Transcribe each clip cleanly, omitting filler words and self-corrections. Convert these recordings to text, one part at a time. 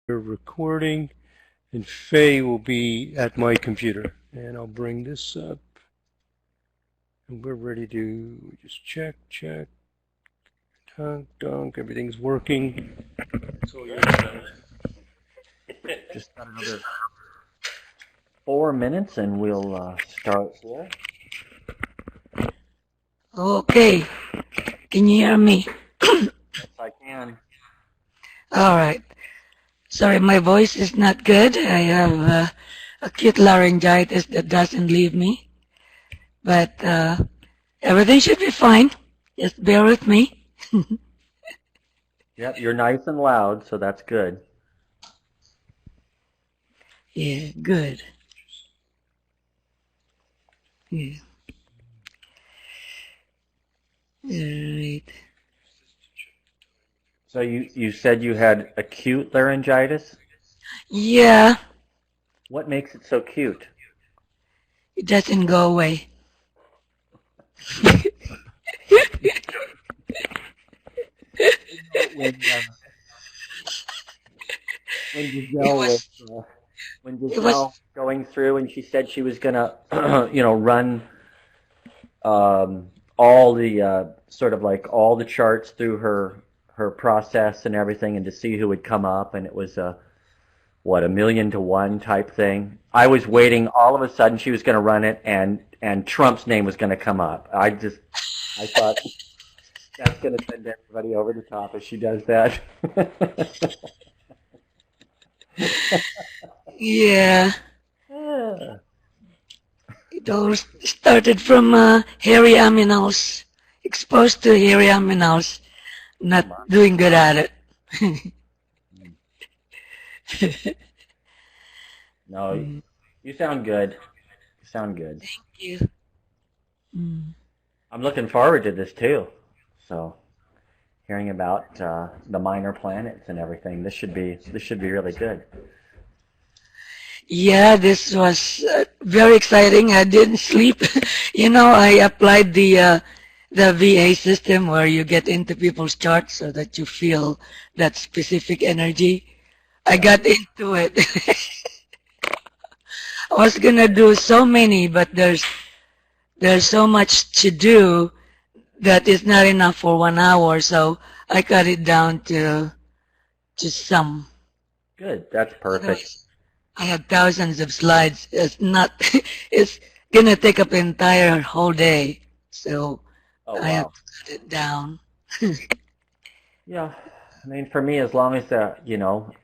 We're recording, and Fei will be at my computer. And I'll bring this up. And we're ready to just check. Dunk, everything's working. So Just got another 4 minutes and we'll start here. Okay. Can you hear me? Yes, I can. All right. Sorry, my voice is not good. I have acute laryngitis that doesn't leave me. But everything should be fine. Just bear with me. Yep, you're nice and loud, so that's good. Yeah, good. Yeah. All right. So you said you had acute laryngitis? Yeah, What makes it so cute? it doesn't go away. When when It Giselle was was, when it was, Giselle going through and she said she was gonna run all the sort of like all the charts through her process and everything and to see who would come up, and it was a 1,000,000 to 1 type thing. I was waiting. All of a sudden, she was going to run it, and Trump's name was going to come up. I thought that's going to send everybody over the top if she does that. yeah. It all started from hairy aminals, exposed to hairy aminals, not doing good at it. No, you sound good. You sound good. Thank you. Mm. I'm looking forward to this too. So, hearing about the minor planets and everything, this should be really good. Yeah, this was very exciting. I didn't sleep. I applied the VA system where you get into people's charts so that you feel that specific energy. I Yeah. got into it. I was gonna do so many, but there's so much to do that is not enough for 1 hour, so I cut it down to just some. Good. That's perfect. Otherwise, I have thousands of slides. It's not. It's gonna take up an entire whole day, so Oh I have wow. to cut it down. Yeah. I mean, for me, as long as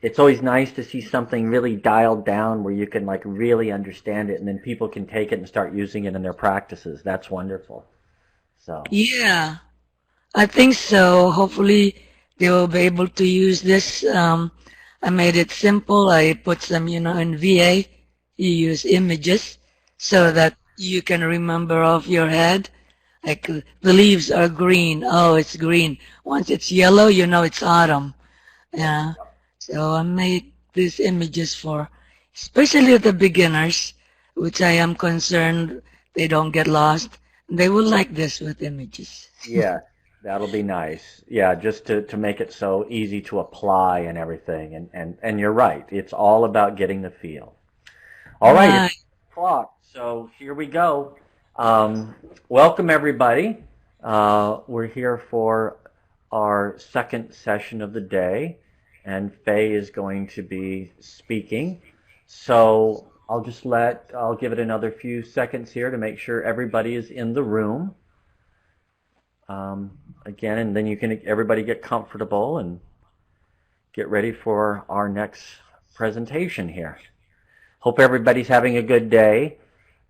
it's always nice to see something really dialed down where you can like really understand it, and then people can take it and start using it in their practices. That's wonderful. So, Yeah, I think so. Hopefully, they will be able to use this. I made it simple. I put some, in VA. You use images so right. that you can remember off your head. Like the leaves are green. Oh, it's green. Once it's yellow, you know it's autumn. Yep. Yeah. So I made these images for especially the beginners, which I am concerned they don't get lost. They will like this with images. Yeah, that'll be nice. Yeah, just to make it so easy to apply and everything. And you're right. It's all about getting the feel. All right, it's Right. o'clock. So here we go. Welcome everybody. We're here for our second session of the day, and Faye is going to be speaking. So I'll give it another few seconds here to make sure everybody is in the room. Again, and then everybody get comfortable and get ready for our next presentation here. Hope everybody's having a good day.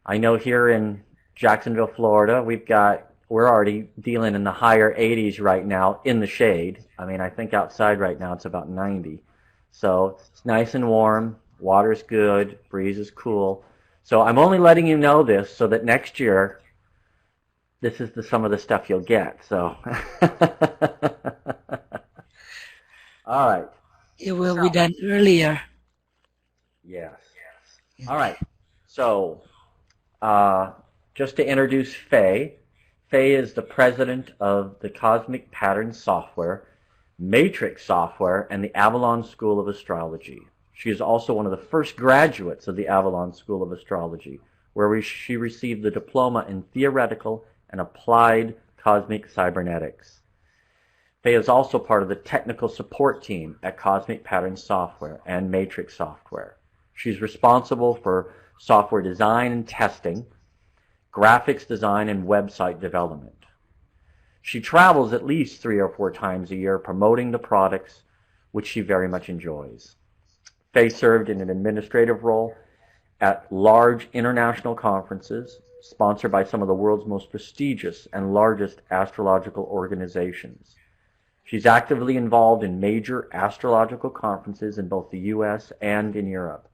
I know here in Jacksonville, Florida, we're already dealing in the higher 80s right now in the shade. I mean, I think outside right now it's about 90. So it's nice and warm, water's good, breeze is cool. So I'm only letting you know this so that next year this is some of the stuff you'll get. So, all right. It will be done earlier. Yes. All right. So, just to introduce Faye, Faye is the president of the Cosmic Pattern Software, matrix software, and the Avalon School of Astrology. She is also one of the first graduates of the Avalon School of Astrology, where she received the diploma in theoretical and applied cosmic cybernetics. Fei is also part of the technical support team at Cosmic Pattern Software and Matrix Software. She's responsible for software design and testing, graphics design, and website development. She travels at least 3 or 4 times a year promoting the products, which she very much enjoys. Fei served in an administrative role at large international conferences sponsored by some of the world's most prestigious and largest astrological organizations. She's actively involved in major astrological conferences in both the U.S. and in Europe.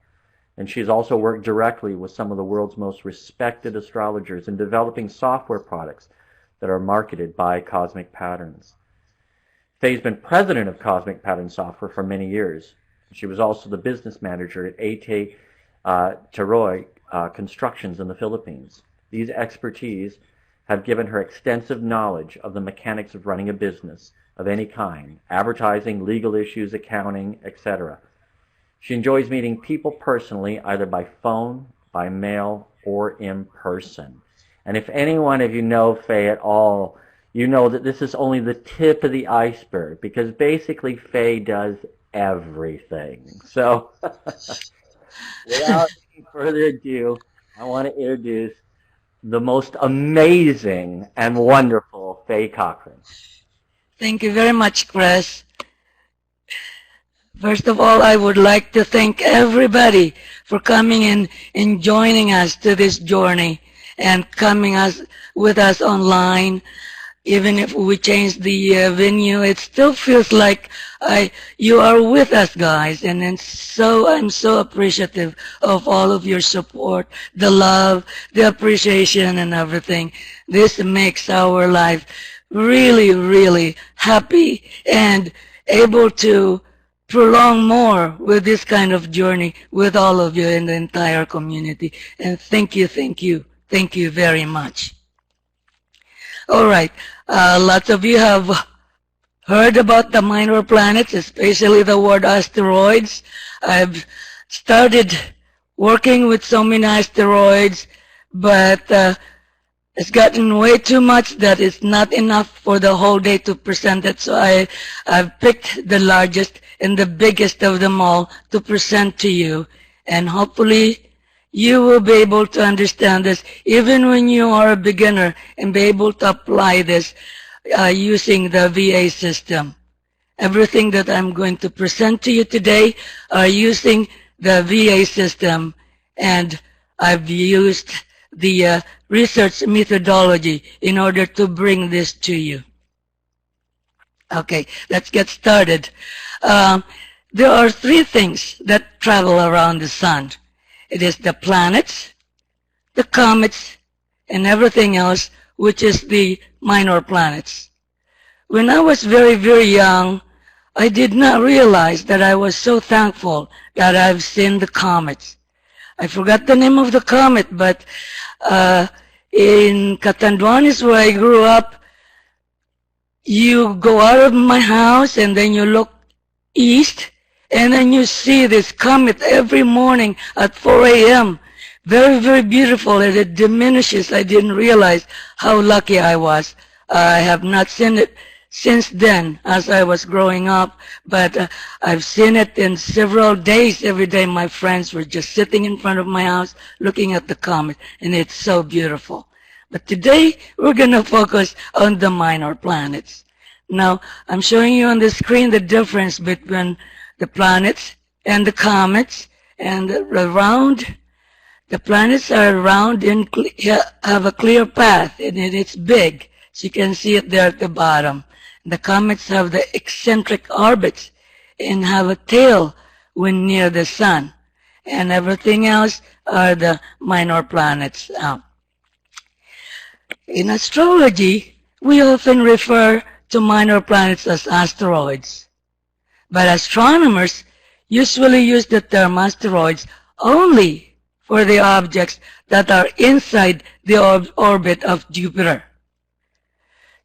And she's also worked directly with some of the world's most respected astrologers in developing software products that are marketed by Cosmic Patterns. Fei's been president of Cosmic Pattern Software for many years. She was also the business manager at Asteroids Constructions in the Philippines. These expertise have given her extensive knowledge of the mechanics of running a business of any kind, advertising, legal issues, accounting, etc. She enjoys meeting people personally, either by phone, by mail, or in person. And if any one of you know Fei at all, you know that this is only the tip of the iceberg, because basically Fei does everything. So, without any further ado, I want to introduce the most amazing and wonderful Fei Cochrane. Thank you very much, Chris. First of all, I would like to thank everybody for coming in and joining us to this journey and coming with us online. Even if we change the venue, it still feels like you are with us, guys. And I'm so appreciative of all of your support, the love, the appreciation, and everything. This makes our life really, really happy and able to prolong more with this kind of journey with all of you in the entire community. And thank you very much. All right, lots of you have heard about the minor planets, especially the word asteroids. I've started working with so many asteroids, but it's gotten way too much that it's not enough for the whole day to present it. So I've picked the largest and the biggest of them all to present to you. And hopefully you will be able to understand this even when you are a beginner and be able to apply this using the VA system. Everything that I'm going to present to you today are using the VA system, and I've used the research methodology in order to bring this to you. Okay, let's get started. There are 3 things that travel around the sun. It is the planets, the comets, and everything else, which is the minor planets. When I was very, very young, I did not realize that I was so thankful that I've seen the comets. I forgot the name of the comet, but in Catanduanes, where I grew up, you go out of my house and then you look east, and then you see this comet every morning at 4 a.m. Very, very beautiful, and it diminishes. I didn't realize how lucky I was. I have not seen it since then as I was growing up, but I've seen it in several days. Every day my friends were just sitting in front of my house looking at the comet, and it's so beautiful. But today we're going to focus on the minor planets. Now, I'm showing you on the screen the difference between the planets and the comets, and the planets are round and have a clear path, and it's big. So you can see it there at the bottom. The comets have the eccentric orbits and have a tail when near the sun. And everything else are the minor planets. In astrology, we often refer to minor planets as asteroids. But astronomers usually use the term asteroids only for the objects that are inside the orbit of Jupiter.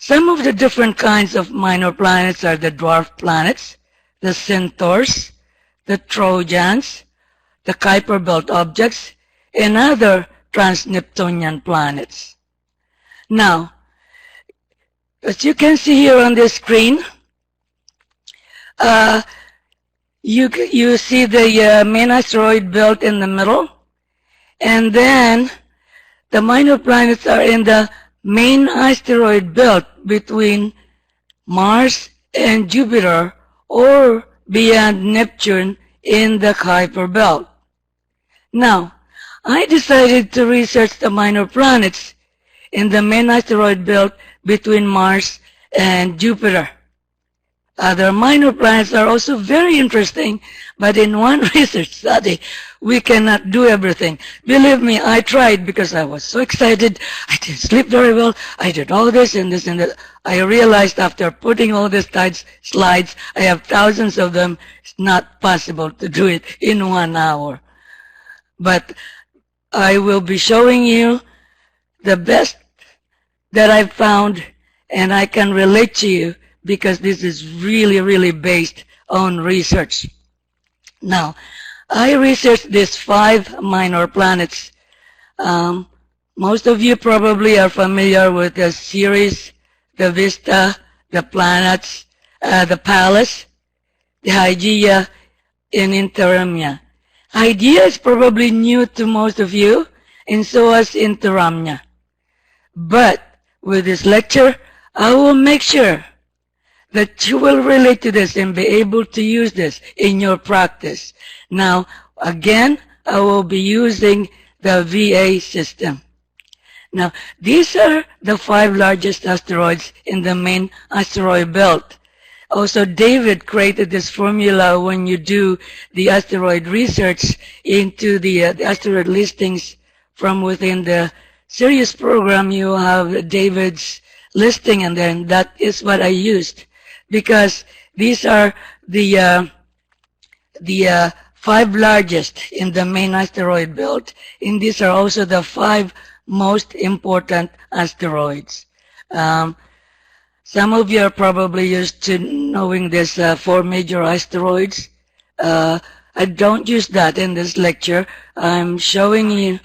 Some of the different kinds of minor planets are the dwarf planets, the centaurs, the Trojans, the Kuiper Belt objects, and other trans-Neptunian planets. Now, as you can see here on the screen, you see the main asteroid belt in the middle, and then the minor planets are in the main asteroid belt between Mars and Jupiter, or beyond Neptune in the Kuiper belt. Now, I decided to research the minor planets in the main asteroid belt between Mars and Jupiter. Other minor planets are also very interesting, but in one research study, we cannot do everything. Believe me, I tried because I was so excited. I didn't sleep very well. I did all this and this and that. I realized after putting all these slides, I have thousands of them. It's not possible to do it in 1 hour. But I will be showing you the best that I've found, and I can relate to you because this is really, really based on research. Now, I researched these 5 minor planets. Most of you probably are familiar with the series, the Vista, the Planets, the Pallas, the Hygeia, and Interamnia. Hygeia is probably new to most of you, and so is Interamnia. But with this lecture, I will make sure that you will relate to this and be able to use this in your practice. Now, again, I will be using the VA system. Now, these are the 5 largest asteroids in the main asteroid belt. Also, David created this formula when you do the asteroid research into the asteroid listings from within the Sirius program. You have David's listing, and then that is what I used, because these are the 5 largest in the main asteroid belt, and these are also the 5 most important asteroids. Some of you are probably used to knowing this 4 major asteroids. I don't use that in this lecture. I'm showing you.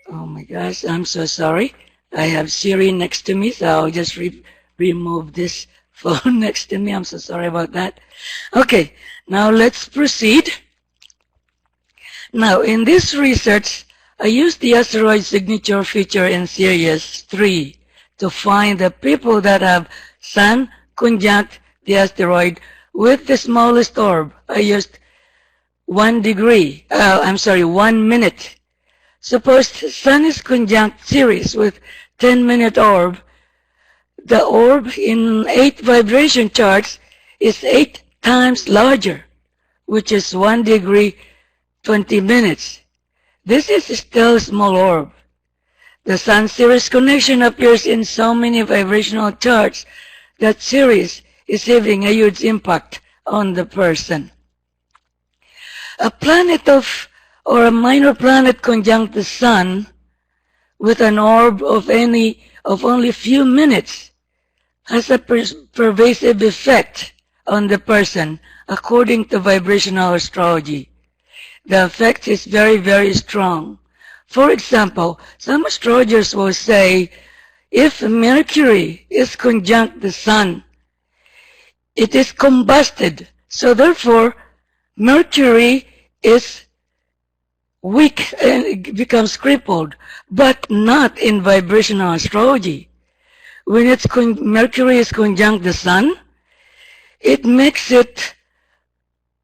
Oh my gosh, I'm so sorry. I have Siri next to me, so I'll just remove this phone next to me. I'm so sorry about that. Okay, now let's proceed. Now, in this research, I used the asteroid signature feature in Series 3 to find the people that have Sun conjunct the asteroid with the smallest orb. I used 1 minute. Suppose Sun is conjunct Ceres with 10-minute orb. The orb in 8 vibration charts is 8 times larger, which is 1 degree 20 minutes. This is still a small orb. The Sun-Ceres connection appears in so many vibrational charts that Ceres is having a huge impact on the person. A planet or a minor planet conjunct the Sun with an orb of only a few minutes has a pervasive effect on the person, according to vibrational astrology. The effect is very, very strong. For example, some astrologers will say, if Mercury is conjunct the Sun, it is combusted. So therefore, Mercury is weak and becomes crippled, but not in vibrational astrology. When Mercury is conjunct the Sun, it makes it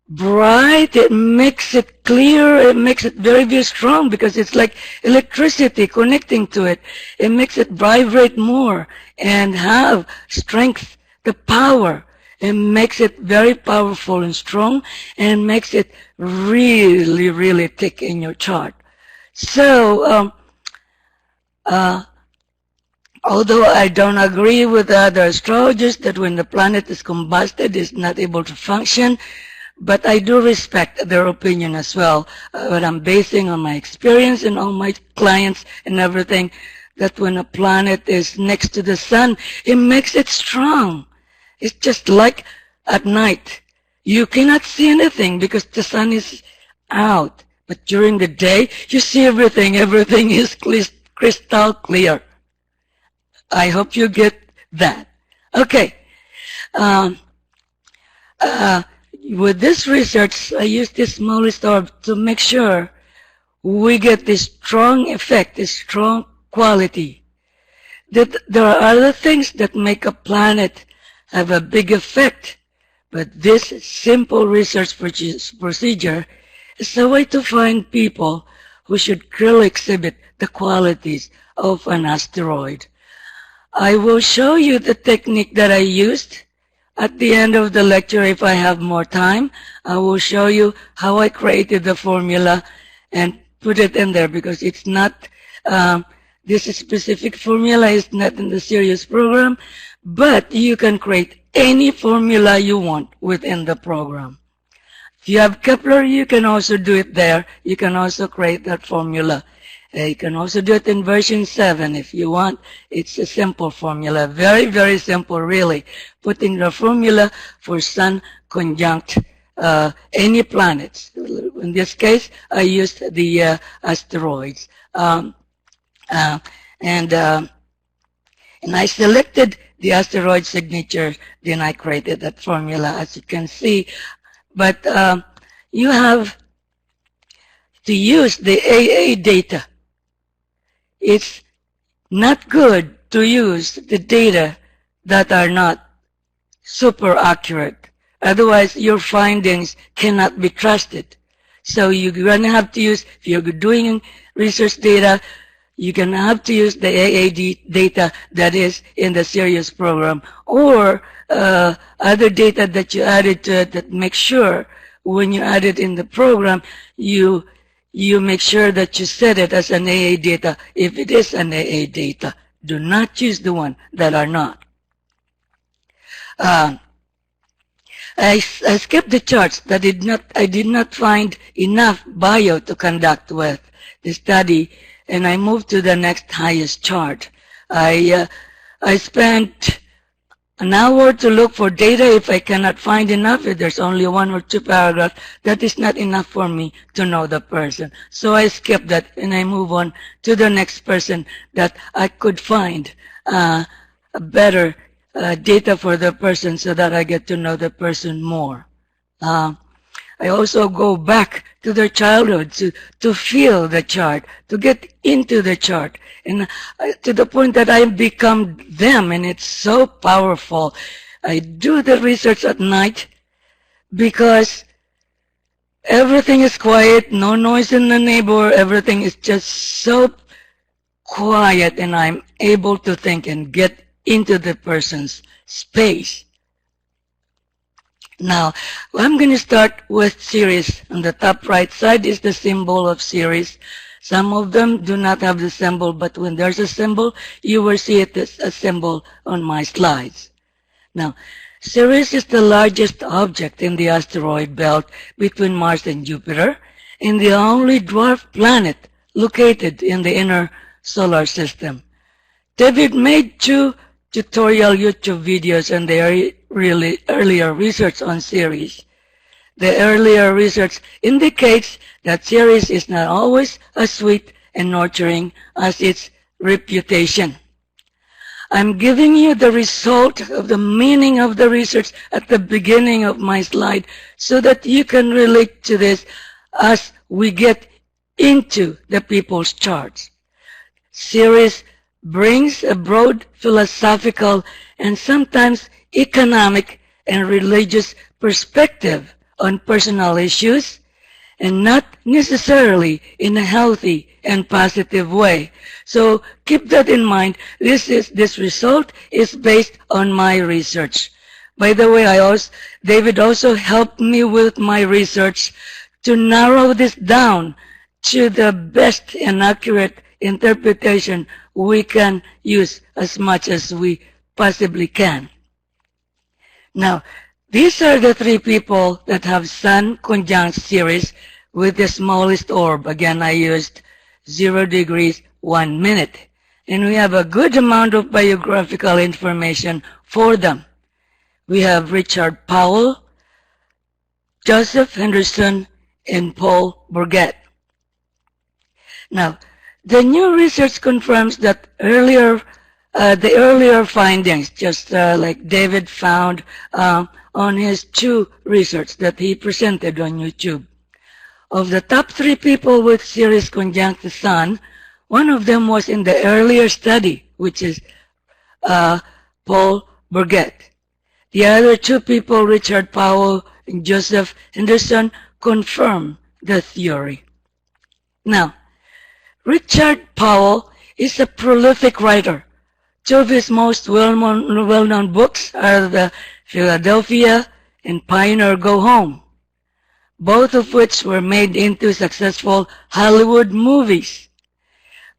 bright, it makes it clear, it makes it very, very strong, because it's like electricity connecting to it. It makes it vibrate more and have strength, the power. It makes it very powerful and strong, and makes it really, really thick in your chart. So, although I don't agree with other astrologers that when the planet is combusted, it's not able to function, but I do respect their opinion as well. But I'm basing on my experience and all my clients and everything. that when a planet is next to the sun, it makes it strong. It's just like at night. You cannot see anything because the sun is out. But during the day, you see everything. Everything is crystal clear. I hope you get that. Okay. With this research, I use this smallest orb to make sure we get this strong effect, this strong quality. That there are other things that make a planet have a big effect, but this simple research procedure is a way to find people who should clearly exhibit the qualities of an asteroid. I will show you the technique that I used. At the end of the lecture, if I have more time, I will show you how I created the formula and put it in there, because it's not, this specific formula is not in the series program, but you can create any formula you want within the program. If you have Kepler, you can also do it there. You can also create that formula. You can also do it in version 7 if you want. It's a simple formula. Very, very simple, really. Putting the formula for Sun conjunct any planets. In this case, I used the asteroids. And I selected the asteroid signature, then I created that formula, as you can see. But you have to use the AA data. It's not good to use the data that are not super accurate. Otherwise, your findings cannot be trusted. So you're going to have to use, if you're doing research data, you're going to have to use the AAD data that is in the series program, or other data that you added to it that make sure when you add it in the program, you make sure that you set it as an AA data if it is an AA data. Do not use the one that are not. I skipped the charts that I did not find enough bio to conduct with the study, and I moved to the next highest chart. I spent an hour to look for data. If I cannot find enough, if there's only 1 or 2 paragraphs, that is not enough for me to know the person. So I skip that and I move on to the next person that I could find a better data for the person so that I get to know the person more. I also go back to their childhood to feel the chart, to get into the chart, and to the point that I become them, and it's so powerful. I do the research at night because everything is quiet, no noise in the neighbor, everything is just so quiet, and I'm able to think and get into the person's space. Now, I'm going to start with Ceres. On the top right side is the symbol of Ceres. Some of them do not have the symbol, but when there's a symbol, you will see it as a symbol on my slides. Now, Ceres is the largest object in the asteroid belt between Mars and Jupiter, and the only dwarf planet located in the inner solar system. David made 2 tutorial YouTube videos on the earlier research on Ceres. The earlier research indicates that Ceres is not always as sweet and nurturing as its reputation. I'm giving you the result of the meaning of the research at the beginning of my slide so that you can relate to this as we get into the people's charts. Ceres brings a broad philosophical and sometimes economic and religious perspective on personal issues, and not necessarily in a healthy and positive way. So keep that in mind. This result is based on my research. By the way, David also helped me with my research to narrow this down to the best and accurate interpretation we can use as much as we possibly can. Now, these are the 3 people that have Sun conjunct Ceres with the smallest orb. Again, I used 0 degrees, 1 minute. and we have a good amount of biographical information for them. We have Richard Powell, Joseph Henderson, and Paul Bourget. Now, the new research confirms that the earlier findings, just like David found on his 2 research that he presented on YouTube. Of the top 3 people with Ceres conjunct the Sun, one of them was in the earlier study, which is Paul Bourget. The other 2 people, Richard Powell and Joseph Henderson, confirm the theory. Now, Richard Powell is a prolific writer. 2 of his most well-known books are the Philadelphia and Pioneer Go Home, both of which were made into successful Hollywood movies.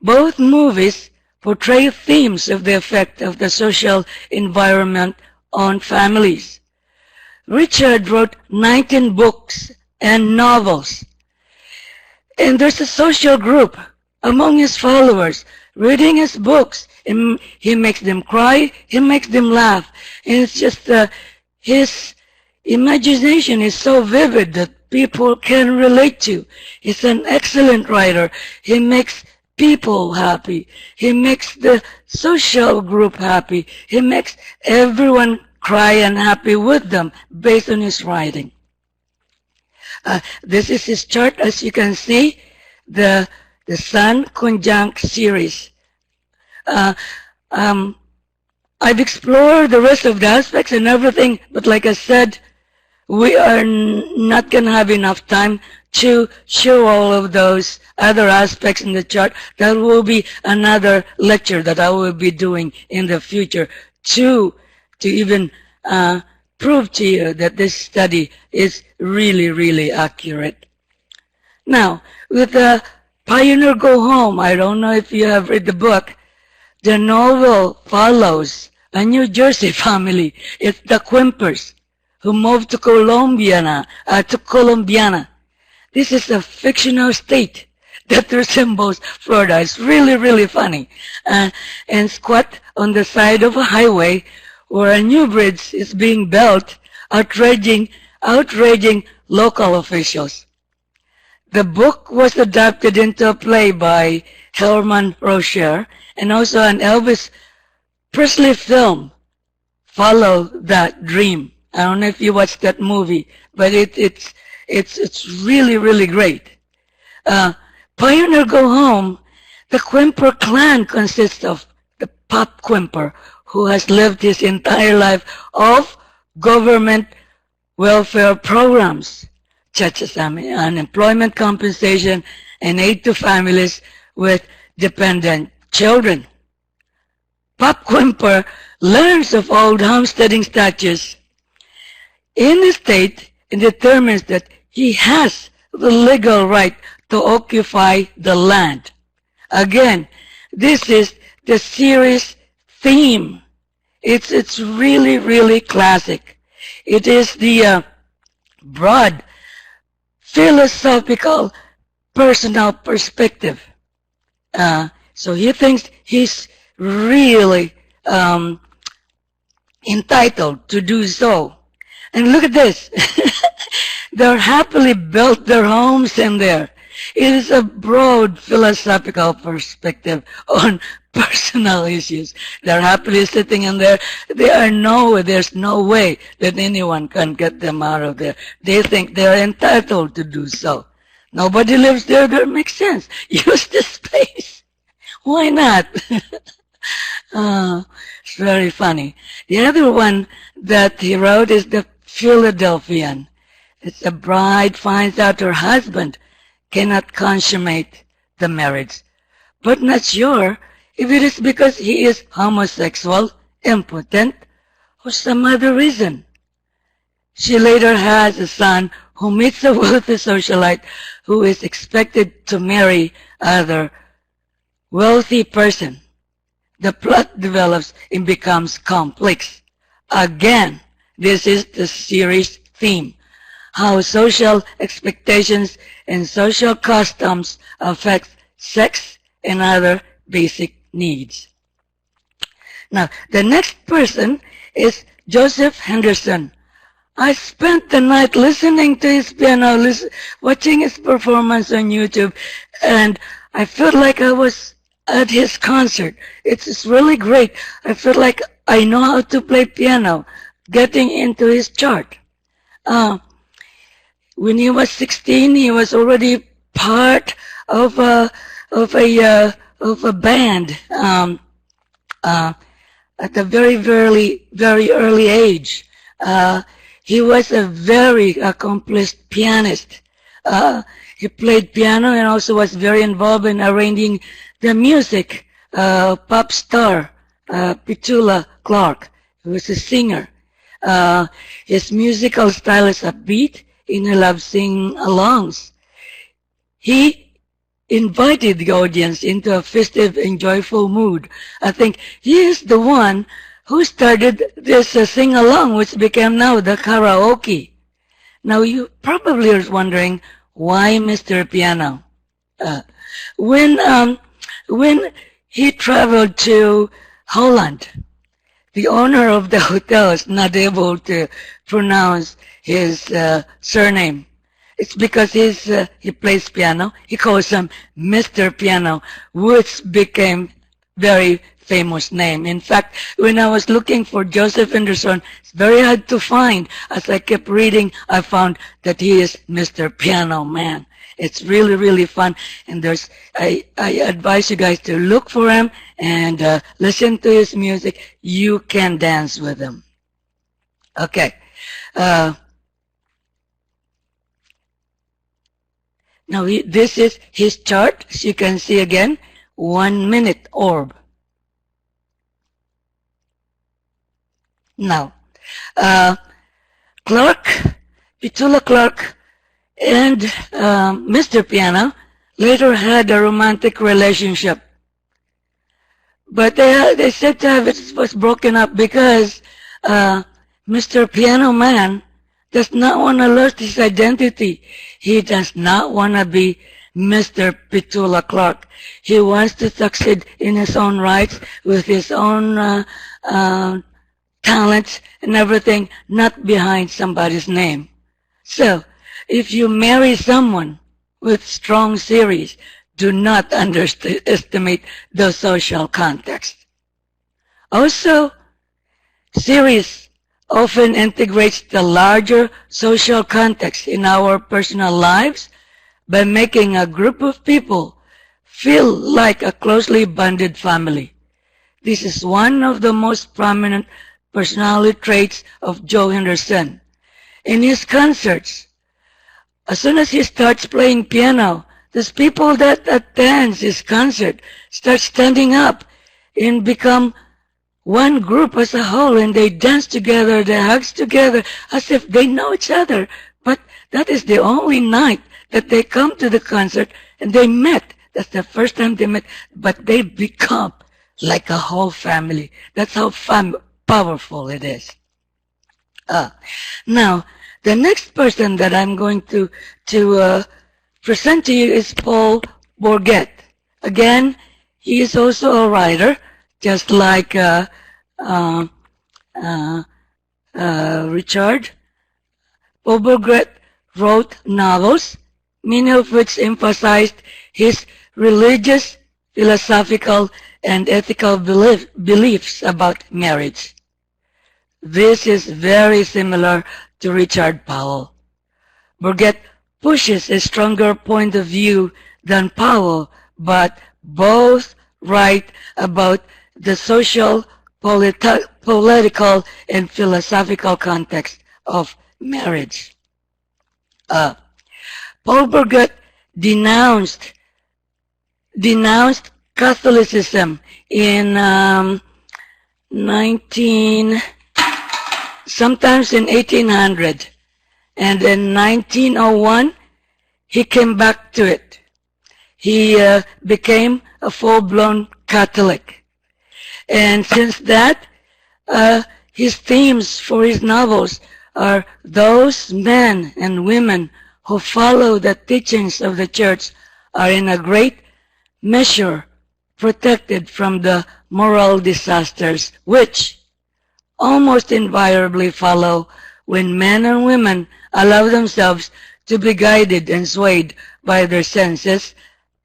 Both movies portray themes of the effect of the social environment on families. Richard wrote 19 books and novels. And there's a social group among his followers reading his books. And he makes them cry, he makes them laugh. And it's just his imagination is so vivid that people can relate to. He's an excellent writer. He makes people happy. He makes the social group happy. He makes everyone cry and happy with them based on his writing. This is his chart. As you can see, the Sun conjunct Ceres. I've explored the rest of the aspects and everything, but like I said, we are not going to have enough time to show all of those other aspects in the chart. That will be another lecture that I will be doing in the future to even prove to you that this study is really, really accurate. Now, with the Pioneer Go Home, I don't know if you have read the book. The novel follows a New Jersey family. It's the Quimpers who moved to Columbiana. This is a fictional state that resembles Florida. It's really, really funny. And squat on the side of a highway where a new bridge is being built, outraging local officials. The book was adapted into a play by Herman Rocher, and also an Elvis Presley film, Follow That Dream. I don't know if you watched that movie, but it's really, really great. Pioneer Go Home, the Quimper clan consists of the Pop Quimper, who has lived his entire life off government welfare programs, such as unemployment compensation and aid to families with dependent children. Pop Quimper learns of old homesteading statutes in the state and determines that he has the legal right to occupy the land. Again, this is the series theme. It's really, really classic. It is the broad philosophical personal perspective. So he thinks he's really entitled to do so. And look at this. They're happily built their homes in there. It is a broad philosophical perspective on personal issues. They're happily sitting in there. There's no way that anyone can get them out of there. They think they're entitled to do so. Nobody lives there. That makes sense. Use the space. Why not? It's very funny. The other one that he wrote is the Philadelphian. It's a bride finds out her husband cannot consummate the marriage, but not sure if it is because he is homosexual, impotent, or some other reason. She later has a son who meets a wealthy socialite who is expected to marry other wealthy person. The plot develops and becomes complex. Again, this is the series theme. How social expectations and social customs affect sex and other basic needs. Now, the next person is Joseph Henderson. I spent the night listening to his piano, watching his performance on YouTube, and I felt like I was at his concert. It's really great. I felt like I know how to play piano, getting into his chart. When he was 16, he was already part of a band at a very early age. He was a very accomplished pianist. He played piano and also was very involved in arranging the music. Pop star Petula Clark, who was a singer. His musical style is upbeat, and he loves sing-alongs. He invited the audience into a festive and joyful mood. I think he is the one who started this sing-along, which became now the karaoke. Now you probably are wondering, why Mr. Piano? When he traveled to Holland, the owner of the hotel is not able to pronounce his surname. It's because he plays piano. He calls him Mr. Piano, which became very famous name. In fact, when I was looking for Joseph Henderson, it's very hard to find. As I kept reading, I found that he is Mr. Piano Man. It's really fun, and I advise you guys to look for him and listen to his music. You can dance with him. Okay. Now this is his chart. As you can see again, 1 minute orb. Now, Petula Clark and Mr. Piano later had a romantic relationship. But they said to have it was broken up because Mr. Piano Man does not want to lose his identity. He does not want to be Mr. Petula Clark. He wants to succeed in his own rights with his own talents and everything, not behind somebody's name. So, if you marry someone with strong series, do not underestimate the social context. Also, series often integrates the larger social context in our personal lives by making a group of people feel like a closely bonded family. This is one of the most prominent personality traits of Joe Henderson. In his concerts, as soon as he starts playing piano, these people that attends his concert start standing up and become one group as a whole, and they dance together, they hug together as if they know each other. But that is the only night that they come to the concert and they met. That's the first time they met, but they become like a whole family. That's how powerful it is. Now, the next person that I'm going to present to you is Paul Bourget. Again, he is also a writer, just like Richard. Paul Bourget wrote novels, many of which emphasized his religious, philosophical, and ethical beliefs about marriage. This is very similar to Richard Powell. Bourget pushes a stronger point of view than Powell, but both write about the social, political, and philosophical context of marriage. Paul Bourget denounced Catholicism in sometimes in 1800, and in 1901 he came back to it. He became a full-blown Catholic, and since that his themes for his novels are those men and women who follow the teachings of the church are in a great measure protected from the moral disasters which almost invariably follow when men and women allow themselves to be guided and swayed by their senses,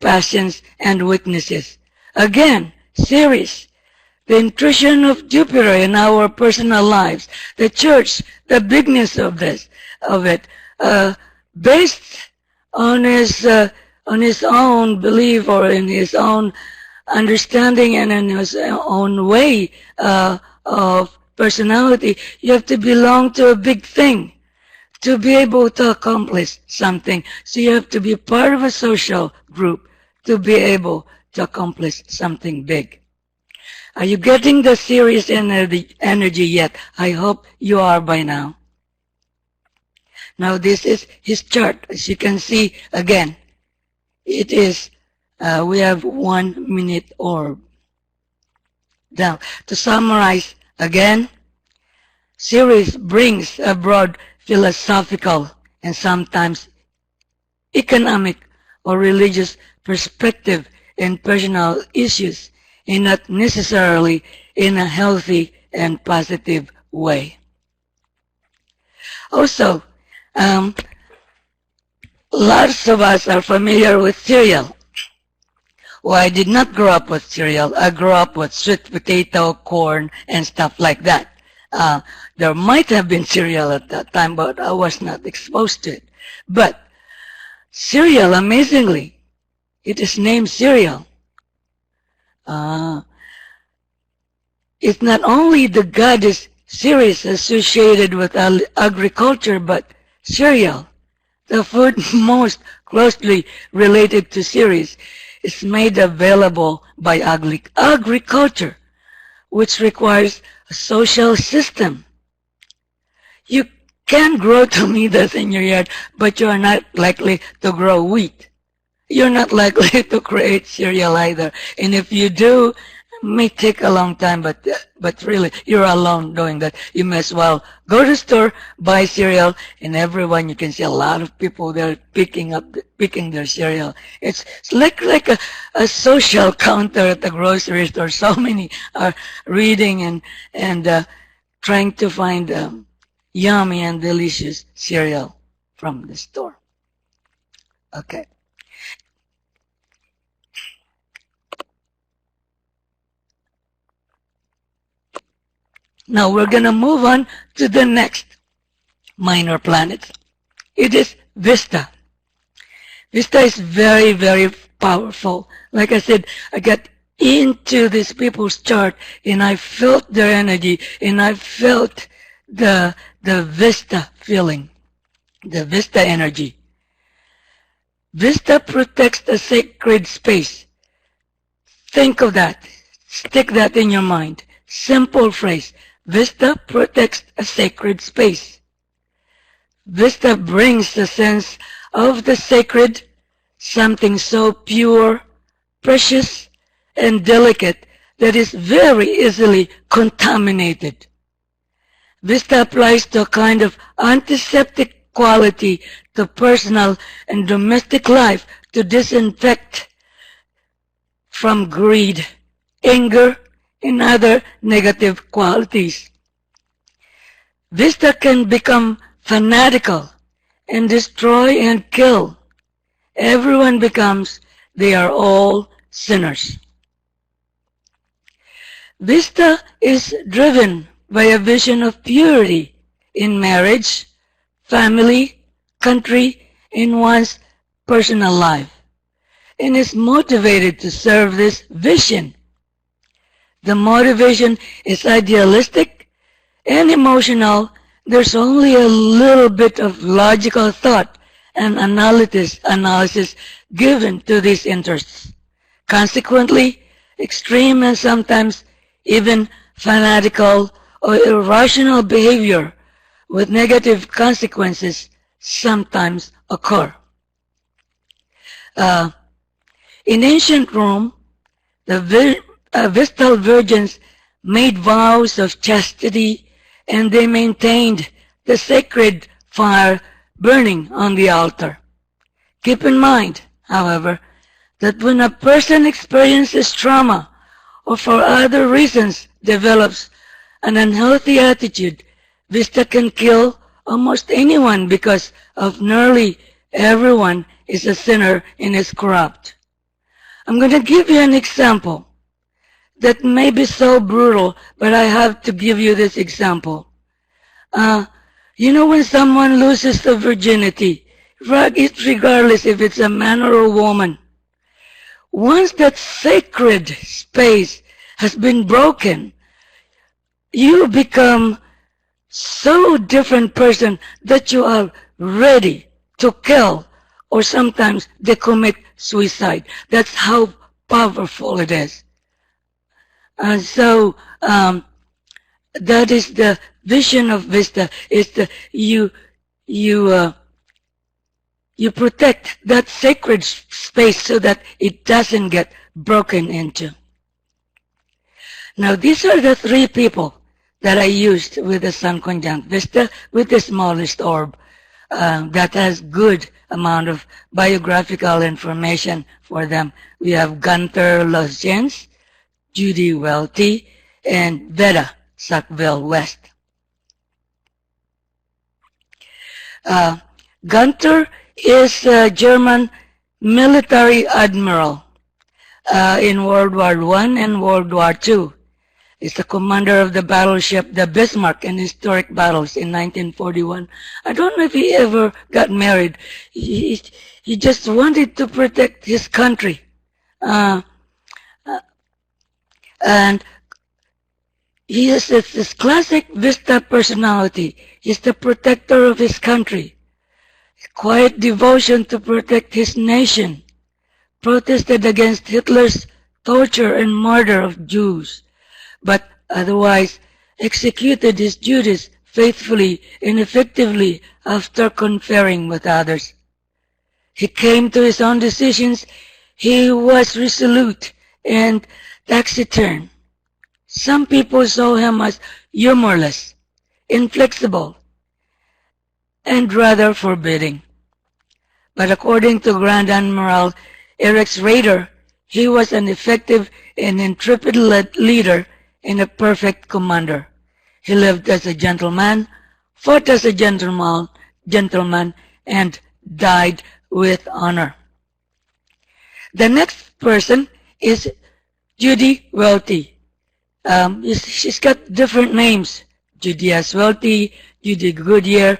passions, and weaknesses. Again, Ceres, the intrusion of Jupiter in our personal lives, the church, the bigness of it, based on his own belief or in his own understanding and in his own way of personality. You have to belong to a big thing to be able to accomplish something. So you have to be part of a social group to be able to accomplish something big. Are you getting the serious energy yet? I hope you are by now. Now this is his chart. As you can see, again, it is, we have 1 minute orb. Now, to summarize again, Ceres brings a broad philosophical and sometimes economic or religious perspective in personal issues, and not necessarily in a healthy and positive way. Also, lots of us are familiar with cereal. Well, I did not grow up with cereal. I grew up with sweet potato, corn, and stuff like that. There might have been cereal at that time, but I was not exposed to it. But cereal, amazingly, it is named cereal. It's not only the goddess Ceres associated with agriculture, but cereal, the food most closely related to Ceres, is made available by agriculture, which requires a social system. You can grow tomatoes in your yard, but you are not likely to grow wheat. You're not likely to create cereal either. And if you do, it may take a long time, but really, you're alone doing that. You may as well go to the store, buy cereal, and everyone, you can see a lot of people there picking their cereal. It's like a social counter at the grocery store. So many are reading and trying to find yummy and delicious cereal from the store. Okay. Now we're going to move on to the next minor planet. It is Vesta. Vesta is very, very powerful. Like I said, I got into these people's chart and I felt their energy and I felt the Vesta feeling, the Vesta energy. Vesta protects the sacred space. Think of that. Stick that in your mind. Simple phrase. Vesta protects a sacred space. Vesta brings the sense of the sacred, something so pure, precious, and delicate that is very easily contaminated. Vesta applies to a kind of antiseptic quality to personal and domestic life to disinfect from greed, anger, and other negative qualities. Vesta can become fanatical and destroy and kill. Everyone becomes, they are all sinners. Vesta is driven by a vision of purity in marriage, family, country, in one's personal life, and is motivated to serve this vision. The motivation is idealistic and emotional. There's only a little bit of logical thought and analysis given to these interests. Consequently, extreme and sometimes even fanatical or irrational behavior with negative consequences sometimes occur. In ancient Rome, the Vestal virgins made vows of chastity and they maintained the sacred fire burning on the altar. Keep in mind, however, that when a person experiences trauma or for other reasons develops an unhealthy attitude, Vista can kill almost anyone because of nearly everyone is a sinner and is corrupt. I'm going to give you an example that may be so brutal, but I have to give you this example. You know when someone loses the virginity, regardless if it's a man or a woman, once that sacred space has been broken, you become so different person that you are ready to kill, or sometimes they commit suicide. That's how powerful it is. And so that is the vision of Vista, is that you protect that sacred space so that it doesn't get broken into. Now these are the three people that I used with the Sun conjunct Vista, with the smallest orb that has good amount of biographical information for them. We have Gunther Losjens, Judy Welty, and Veda Sackville West. Gunther is a German military admiral in World War I and World War II. He's the commander of the battleship the Bismarck in historic battles in 1941. I don't know if he ever got married. He just wanted to protect his country. And he has this classic Vista personality. He's the protector of his country. Quiet devotion to protect his nation. Protested against Hitler's torture and murder of Jews, but otherwise executed his duties faithfully and effectively after conferring with others. He came to his own decisions. He was resolute and taciturn. Some people saw him as humorless, inflexible, and rather forbidding. But according to Grand Admiral Erich Raeder, he was an effective and intrepid leader and a perfect commander. He lived as a gentleman, fought as a gentleman, and died with honor. The next person is Judy Welty. She's got different names. Judy S. Welty, Judy Goodyear,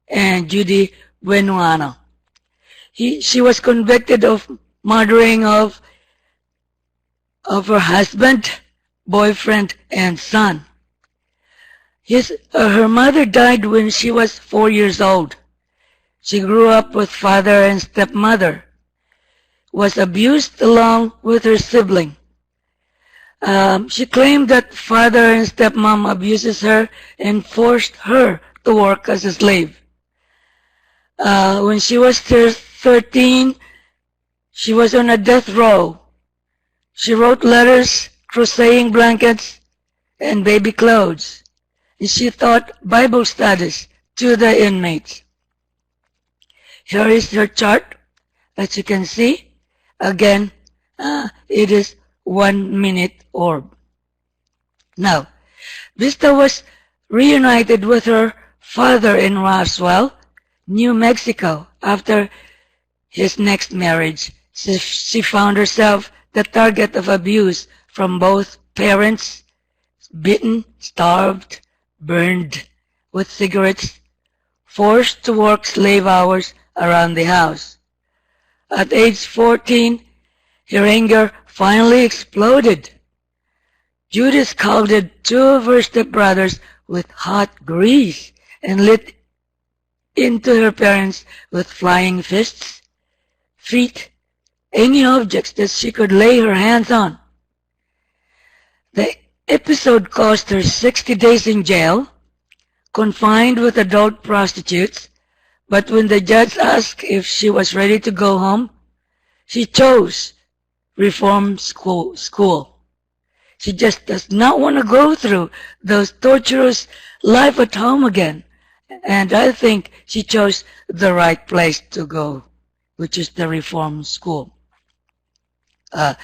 and Judy Buenoano. She was convicted of murdering of her husband, boyfriend, and son. Her mother died when she was 4 years old. She grew up with father and stepmother, was abused along with her sibling. She claimed that father and stepmom abuses her and forced her to work as a slave. When she was 13, she was on a death row. She wrote letters, crocheting blankets, and baby clothes. And she taught Bible studies to the inmates. Here is her chart, as you can see. Again, it is 1 minute orb. Now, Vista was reunited with her father in Roswell, New Mexico, after his next marriage. She found herself the target of abuse from both parents, beaten, starved, burned with cigarettes, forced to work slave hours around the house. At age 14, her anger finally exploded. Judy scalded 2 of her stepbrothers with hot grease and lit into her parents with flying fists, feet, any objects that she could lay her hands on. The episode cost her 60 days in jail, confined with adult prostitutes, but when the judge asked if she was ready to go home, she chose reform school. She just does not want to go through those torturous life at home again. And I think she chose the right place to go, which is the reform school. Uh,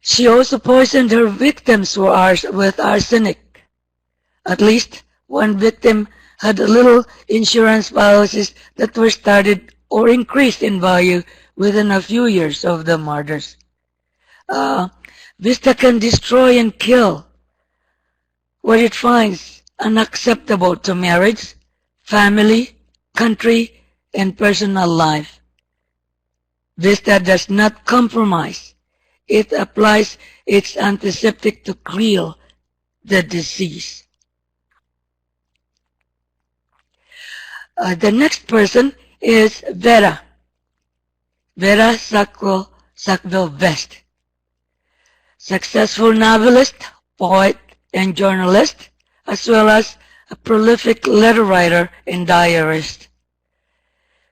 she also poisoned her victims with arsenic. At least one victim had little insurance policies that were started or increased in value within a few years of the murders. Vista can destroy and kill what it finds unacceptable to marriage, family, country, and personal life. Vista does not compromise. It applies its antiseptic to kill the disease. The next person is Vera Sackville-West. Successful novelist, poet, and journalist, as well as a prolific letter writer and diarist.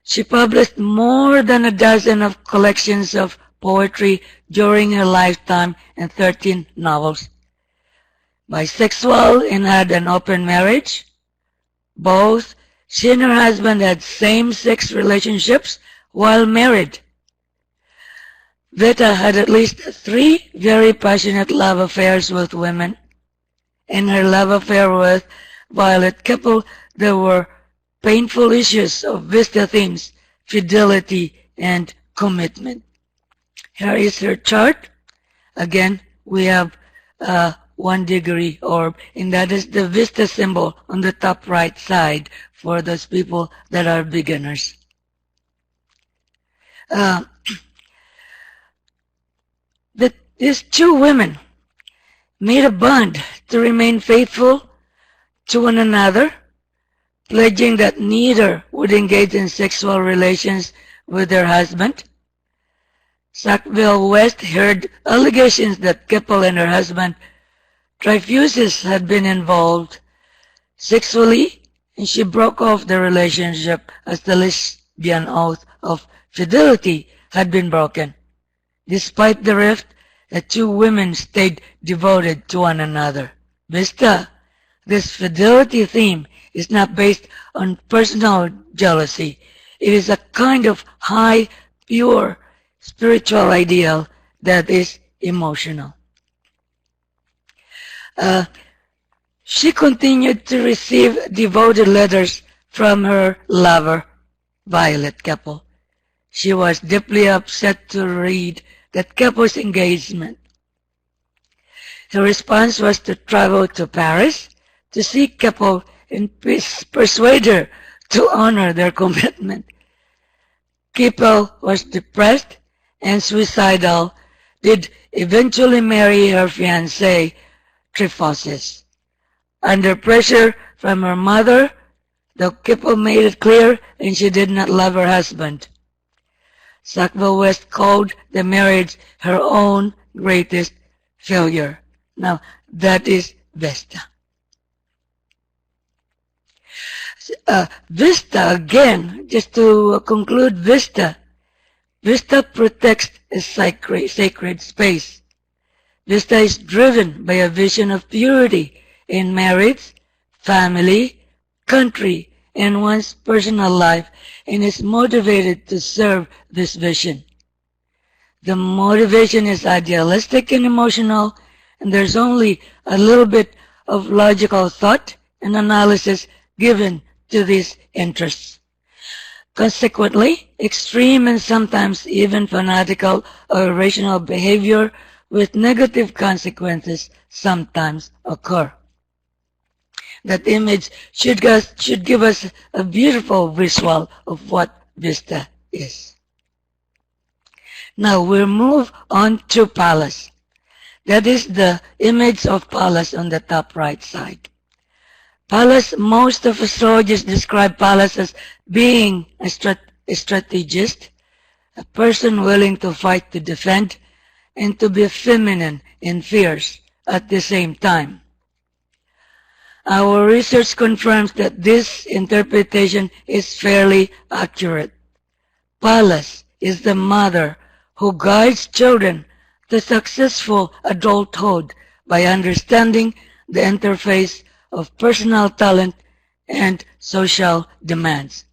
She published more than a dozen of collections of poetry during her lifetime and 13 novels. Bisexual and had an open marriage. Both she and her husband had same-sex relationships while married. Veta had at least 3 very passionate love affairs with women. In her love affair with Violet Keppel, there were painful issues of Vista themes, fidelity, and commitment. Here is her chart. Again, we have 1 degree orb, and that is the Vista symbol on the top right side for those people that are beginners. These 2 women made a bond to remain faithful to one another, pledging that neither would engage in sexual relations with their husband. Sackville-West heard allegations that Keppel and her husband Dreyfusis had been involved sexually, and she broke off the relationship as the lesbian oath of fidelity had been broken. Despite the rift, the 2 women stayed devoted to one another. Vista, this fidelity theme is not based on personal jealousy. It is a kind of high, pure, spiritual ideal that is emotional. She continued to receive devoted letters from her lover, Violet Keppel. She was deeply upset to read that Keppel's engagement. Her response was to travel to Paris to see Keppel and persuade her to honor their commitment. Keppel was depressed and suicidal, did eventually marry her fiancé, Dreyfusis. Under pressure from her mother, though Keppel made it clear and she did not love her husband. Sackville-West called the marriage her own greatest failure. Now, that is Vesta. Vista, again, just to conclude Vista protects a sacred space. Vista is driven by a vision of purity in marriage, family, country, and one's personal life, and is motivated to serve this vision. The motivation is idealistic and emotional, and there's only a little bit of logical thought and analysis given to these interests. Consequently, extreme and sometimes even fanatical or irrational behavior with negative consequences sometimes occur. That image should give us a beautiful visual of what Vista is. Now we'll move on to Pallas. That is the image of Pallas on the top right side. Pallas, most of astrologers describe Pallas as being a strategist, a person willing to fight to defend, and to be feminine and fierce at the same time. Our research confirms that this interpretation is fairly accurate. Pallas is the mother who guides children to successful adulthood by understanding the interface of personal talent and social demands.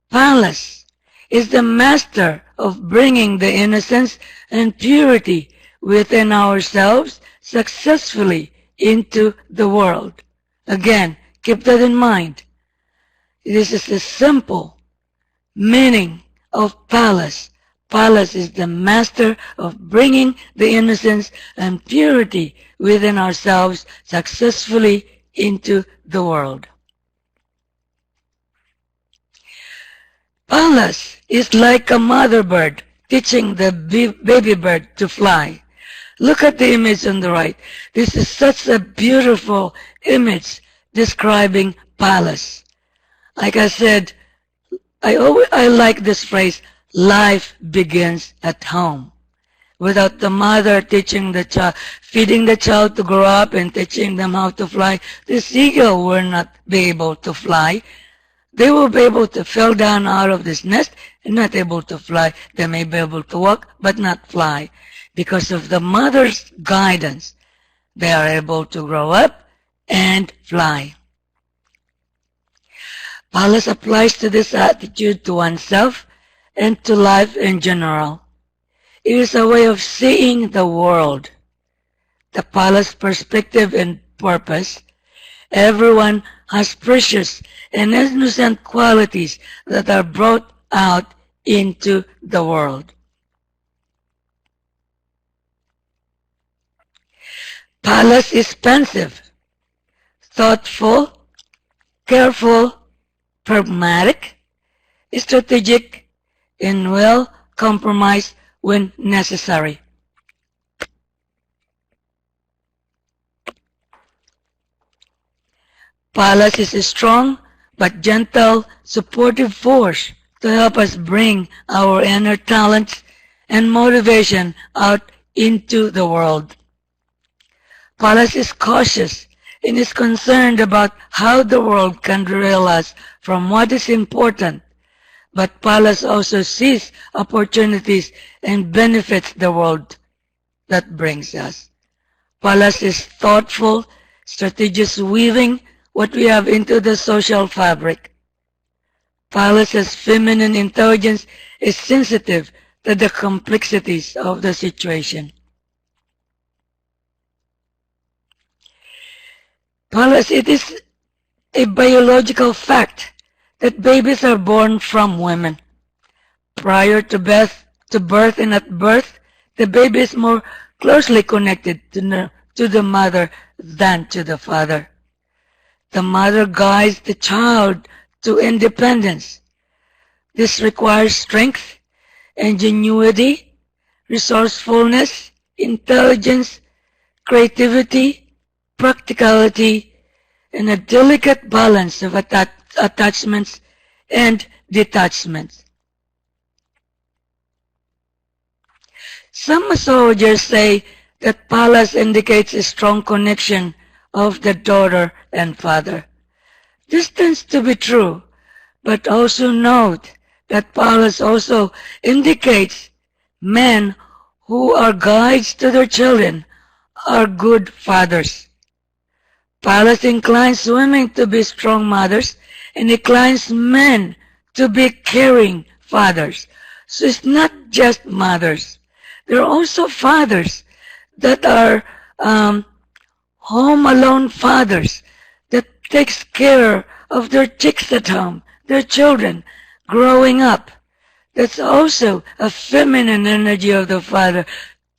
Pallas is the master of bringing the innocence and purity within ourselves successfully into the world. Again, keep that in mind. This is the simple meaning of Pallas. Pallas is the master of bringing the innocence and purity within ourselves successfully into the world. Pallas is like a mother bird teaching the baby bird to fly. Look at the image on the right. This is such a beautiful image describing Pallas. Like I said, I like this phrase, life begins at home. Without the mother teaching the child, feeding the child to grow up and teaching them how to fly, the seagull will not be able to fly. They will be able to fall down out of this nest and not able to fly. They may be able to walk, but not fly. Because of the mother's guidance, they are able to grow up and fly. Pallas applies to this attitude to oneself and to life in general. It is a way of seeing the world. The Pallas perspective and purpose. Everyone has precious and innocent qualities that are brought out into the world. Pallas is pensive, thoughtful, careful, pragmatic, strategic, and will compromise when necessary. Pallas is a strong but gentle, supportive force to help us bring our inner talents and motivation out into the world. Pallas is cautious and is concerned about how the world can derail us from what is important, but Pallas also sees opportunities and benefits the world that brings us. Pallas is thoughtful, strategious, weaving what we have into the social fabric. Pallas's feminine intelligence is sensitive to the complexities of the situation. Pallas, it is a biological fact that babies are born from women. Prior to birth and at birth, the baby is more closely connected to the mother than to the father. The mother guides the child to independence. This requires strength, ingenuity, resourcefulness, intelligence, creativity, practicality, and a delicate balance of attachments and detachments. Some astrologers say that Pallas indicates a strong connection of the daughter and father. This tends to be true, but also note that Pallas also indicates men who are guides to their children are good fathers. Pallas inclines women to be strong mothers and inclines men to be caring fathers. So it's not just mothers. There are also fathers that are home alone fathers that takes care of their chicks at home, their children growing up. That's also a feminine energy of the father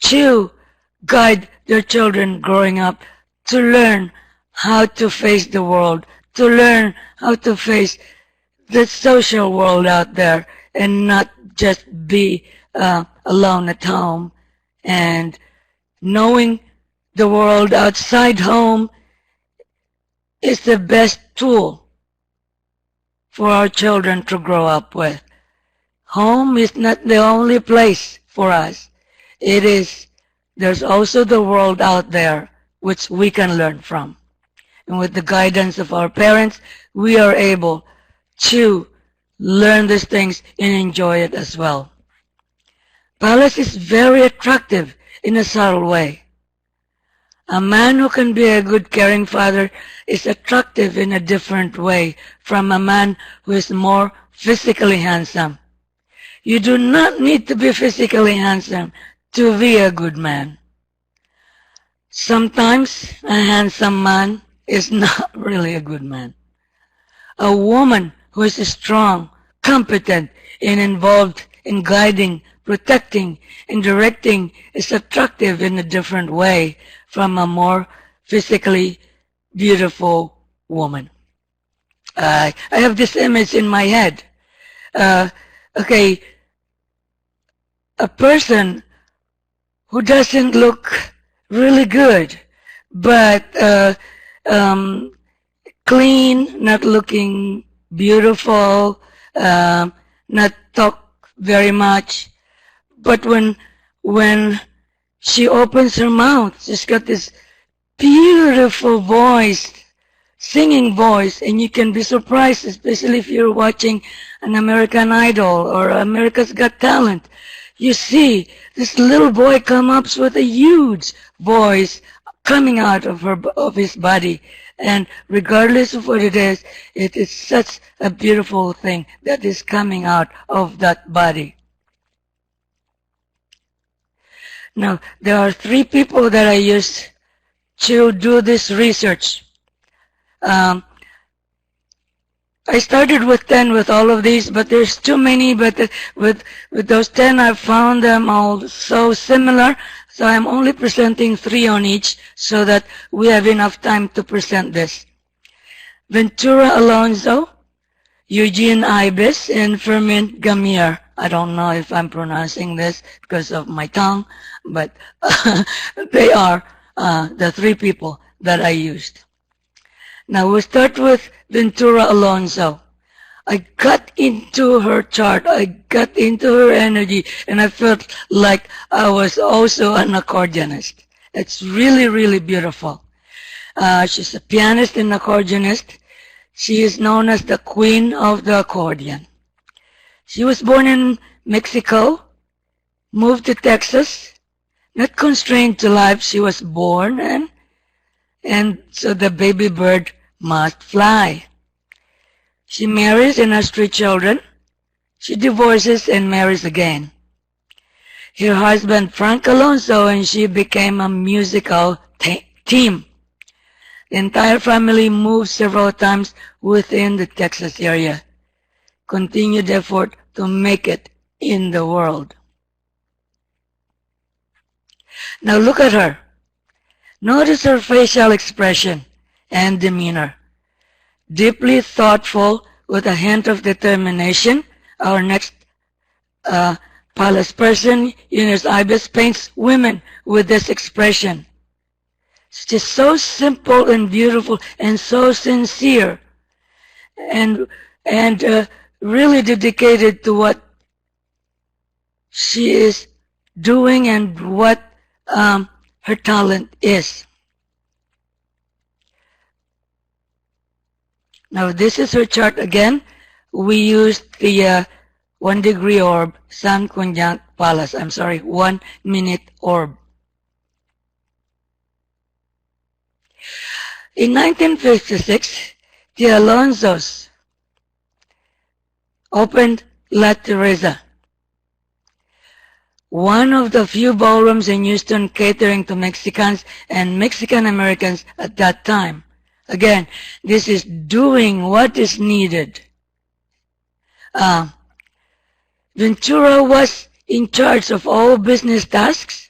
to guide their children growing up, to learn how to face the world, to learn how to face the social world out there and not just be alone at home. And knowing the world outside home is the best tool for our children to grow up with. Home is not the only place for us. There's also the world out there which we can learn from. And with the guidance of our parents, we are able to learn these things and enjoy it as well. Pallas is very attractive in a subtle way. A man who can be a good caring father is attractive in a different way from a man who is more physically handsome. You do not need to be physically handsome to be a good man. Sometimes a handsome man is not really a good man. A woman who is strong, competent, and involved in guiding, protecting, and directing is attractive in a different way from a more physically beautiful woman. I have this image in my head. Okay, a person who doesn't look really good, but clean, not looking beautiful, not talk very much. But when she opens her mouth, she's got this beautiful voice, singing voice, and you can be surprised, especially if you're watching an American Idol or America's Got Talent. You see this little boy come up with a huge voice coming out of his body, and regardless of what it is such a beautiful thing that is coming out of that body. Now, there are 3 people that I used to do this research. I started with 10 with all of these, but there's too many, but with those 10 I found them all so similar, so I'm only presenting 3 on each so that we have enough time to present this. Ventura Alonso, Eugene Ibis, and Fermin Gamier. I don't know if I'm pronouncing this because of my tongue, but they are the 3 people that I used. Now we'll start with Ventura Alonso. I got into her chart, I got into her energy, and I felt like I was also an accordionist. It's really, really beautiful. She's a pianist and accordionist. She is known as the Queen of the Accordion. She was born in Mexico, moved to Texas, not constrained to life. She was born, and so the baby bird must fly. She marries and has 3 children. She divorces and marries again. Her husband Frank Alonso and she became a musical team. The entire family moved several times within the Texas area. Continued effort to make it in the world. Now look at her. Notice her facial expression and demeanor. Deeply thoughtful with a hint of determination. Our next palace person, Eunice Ibis, paints women with this expression. It's just so simple and beautiful and so sincere and really dedicated to what she is doing and what her talent is. Now this is her chart again. We used the 1 degree orb, Sun conjunct Pallas. 1 minute orb. In 1956, the Alonsos opened La Teresa, one of the few ballrooms in Houston catering to Mexicans and Mexican Americans at that time. Again, this is doing what is needed. Ventura was in charge of all business tasks.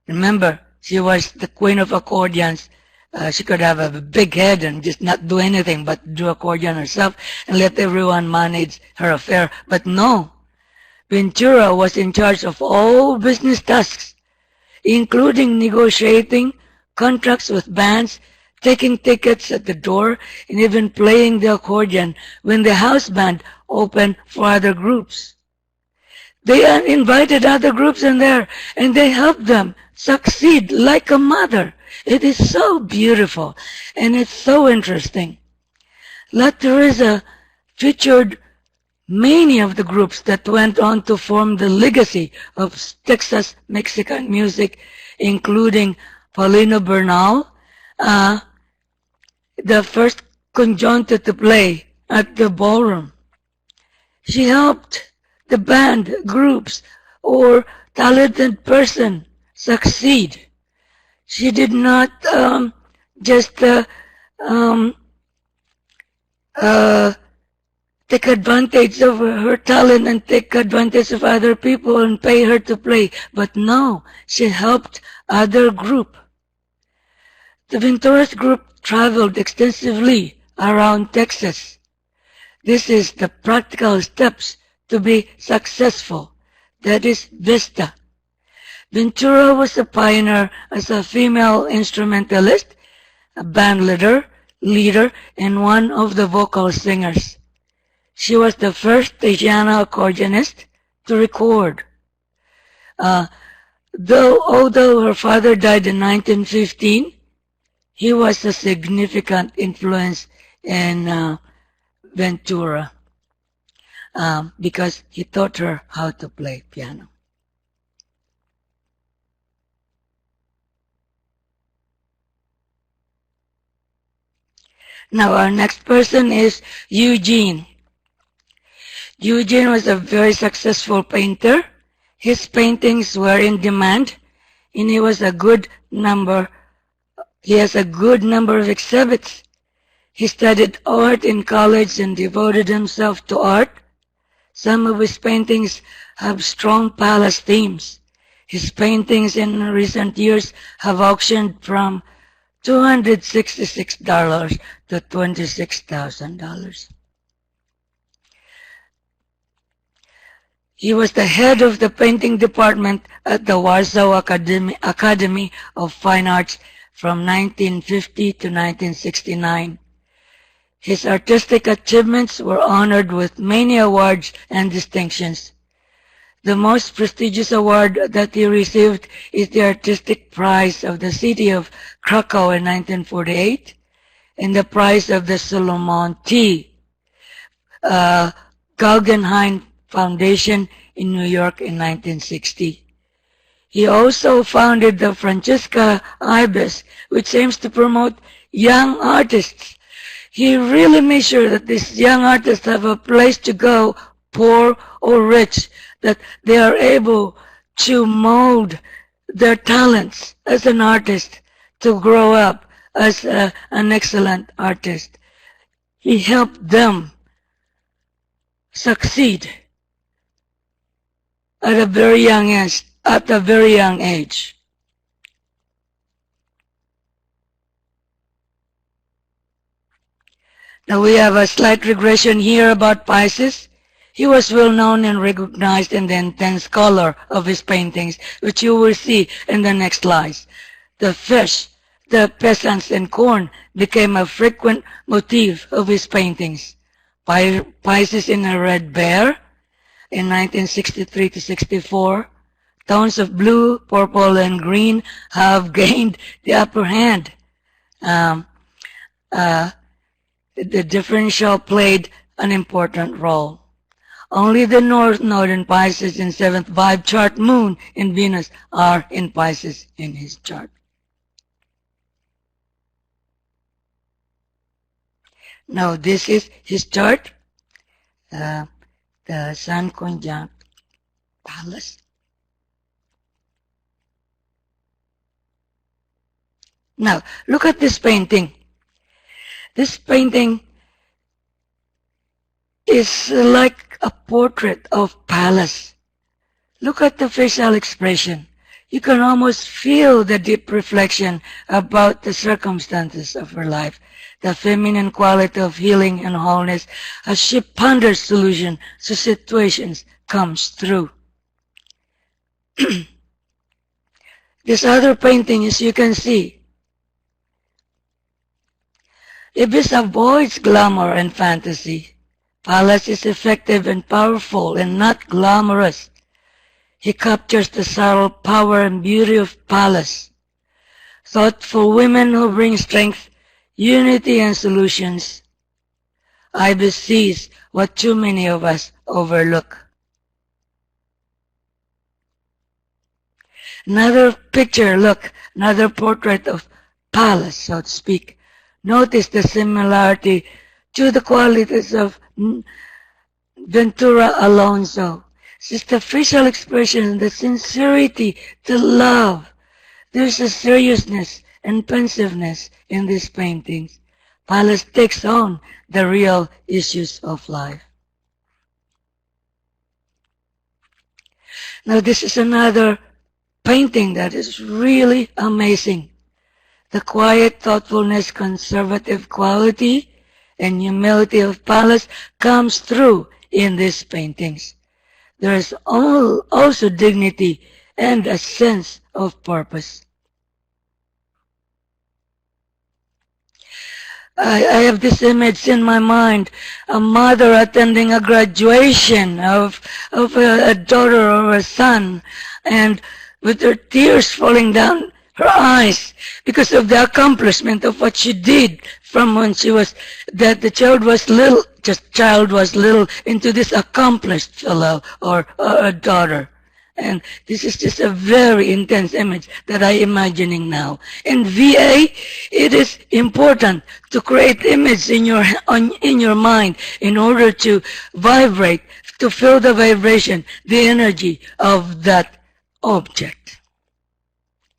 Remember, she was the queen of accordions. She could have a big head and just not do anything but do accordion herself and let everyone manage her affair. But no, Ventura was in charge of all business tasks, including negotiating contracts with bands, taking tickets at the door, and even playing the accordion when the house band opened for other groups. They invited other groups in there, and they helped them succeed like a mother. It is so beautiful, and it's so interesting. La Teresa featured many of the groups that went on to form the legacy of Texas Mexican music, including Paulino Bernal, the first conjunto to play at the ballroom. She helped the band, groups, or talented person succeed. She did not just um, uh, take advantage of her talent and take advantage of other people and pay her to play. But no, she helped other group. The Ventura's group traveled extensively around Texas. This is the practical steps to be successful. That is Vista. Ventura was a pioneer as a female instrumentalist, a band leader, and one of the vocal singers. She was the first Asiana accordionist to record. Although her father died in 1915, he was a significant influence in Ventura because he taught her how to play piano. Now our next person is Eugene. Eugene was a very successful painter. His paintings were in demand, and he has a good number of exhibits. He studied art in college and devoted himself to art. Some of his paintings have strong palace themes. His paintings in recent years have auctioned from $266 to $26,000. He was the head of the painting department at the Warsaw Academy of Fine Arts from 1950 to 1969. His artistic achievements were honored with many awards and distinctions. The most prestigious award that he received is the Artistic Prize of the City of Krakow in 1948 and the Prize of the Solomon T. Guggenheim Foundation in New York in 1960. He also founded the Francesca Ibis, which aims to promote young artists. He really made sure that these young artists have a place to go, poor or rich, that they are able to mold their talents as an artist to grow up as an excellent artist. He helped them succeed at a very young age. Now we have a slight regression here about Pisces. He was well known and recognized in the intense color of his paintings, which you will see in the next slides. The fish, the peasants, and corn became a frequent motif of his paintings. Pisces in a red bear in 1963 to 64. Tones of blue, purple, and green have gained the upper hand. The differential played an important role. Only the North Node in Pisces and 7th vibe chart Moon and Venus are in Pisces in his chart. Now this is his chart. The Sun conjunct Pallas. Now look at this painting. This painting is like a portrait of Pallas. Look at the facial expression. You can almost feel the deep reflection about the circumstances of her life, the feminine quality of healing and wholeness as she ponders solution to situations comes through. This other painting, as you can see, Ibis avoids glamour and fantasy. Pallas is effective and powerful and not glamorous. He captures the subtle power and beauty of Pallas. Thoughtful women who bring strength, unity, and solutions. Ibis sees what too many of us overlook. Another picture, look, another portrait of Pallas, so to speak. Notice the similarity to the qualities of Ventura Alonso. It's the facial expression, the sincerity, the love. There's a seriousness and pensiveness in these paintings. Pallas takes on the real issues of life. Now this is another painting that is really amazing. The quiet thoughtfulness, conservative quality, and humility of Pallas comes through in these paintings. There is also dignity and a sense of purpose. I have this image in my mind, a mother attending a graduation of a daughter or a son, and with her tears falling down her eyes because of the accomplishment of what she did from when that the child was little into this accomplished fellow or a daughter. And this is just a very intense image that I'm imagining now. In VA, it is important to create image in your mind in order to vibrate, to feel the vibration, the energy of that object.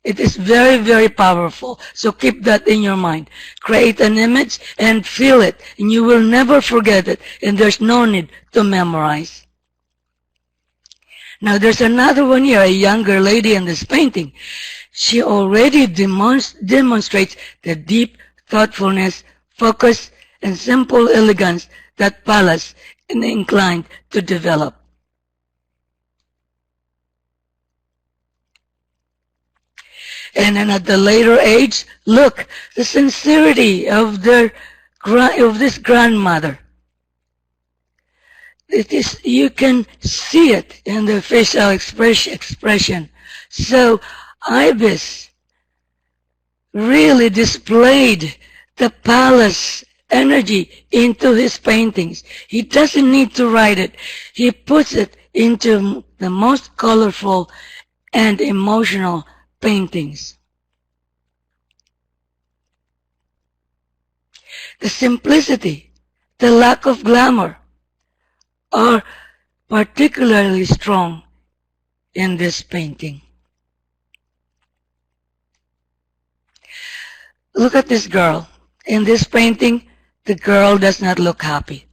It is very, very powerful. So keep that in your mind. Create an image and feel it, and you will never forget it, and there's no need to memorize. Now there's another one here, a younger lady in this painting. She already demonstrates the deep thoughtfulness, focus, and simple elegance that Pallas is inclined to develop. And then at the later age, look, the sincerity of this grandmother. You can see it in the facial expression. So Ibis really displayed the Pallas energy into his paintings. He doesn't need to write it. He puts it into the most colorful and emotional paintings. The simplicity, the lack of glamour are particularly strong in this painting. Look at this girl. In this painting, the girl does not look happy.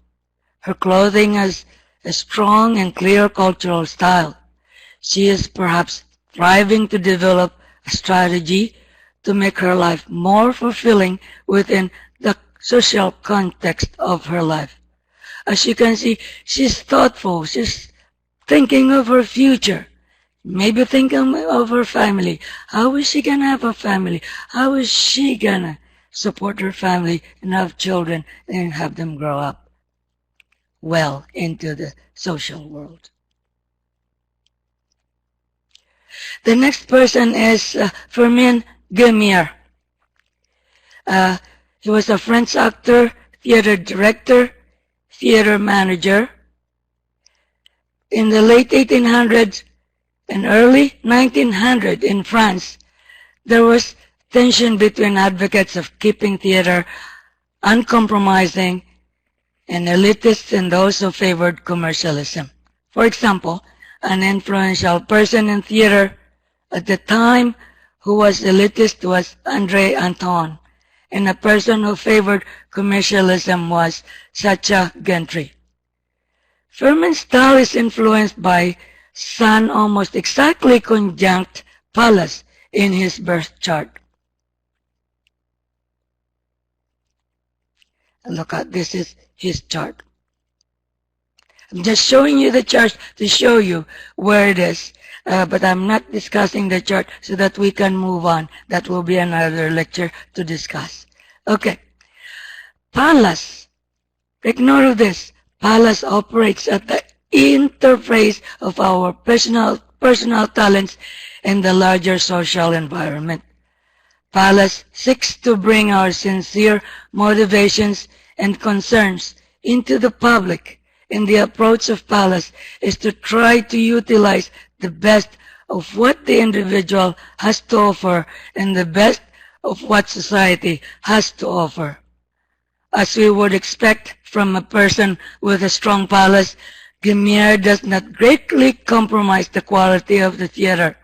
Her clothing has a strong and clear cultural style. She is perhaps striving to develop a strategy to make her life more fulfilling within the social context of her life. As you can see, she's thoughtful. She's thinking of her future. Maybe thinking of her family. How is she going to have a family? How is she going to support her family and have children and have them grow up well into the social world? The next person is Firmin Guimier. He was a French actor, theater director, theater manager. In the late 1800s and early 1900s in France, there was tension between advocates of keeping theater uncompromising and elitists and those who favored commercialism. For example, an influential person in theater at the time who was elitist was André Anton, and a person who favored commercialism was Sacha Guitry. Firmin's style is influenced by Sun almost exactly conjunct Pallas in his birth chart. Look at this is his chart. I'm just showing you the chart to show you where it is, but I'm not discussing the chart so that we can move on. That will be another lecture to discuss. Okay. Pallas. Take note of this. Pallas operates at the interface of our personal talents and the larger social environment. Pallas seeks to bring our sincere motivations and concerns into the public, and the approach of Pallas is to try to utilize the best of what the individual has to offer and the best of what society has to offer. As we would expect from a person with a strong Pallas, Gemmier does not greatly compromise the quality of the theater.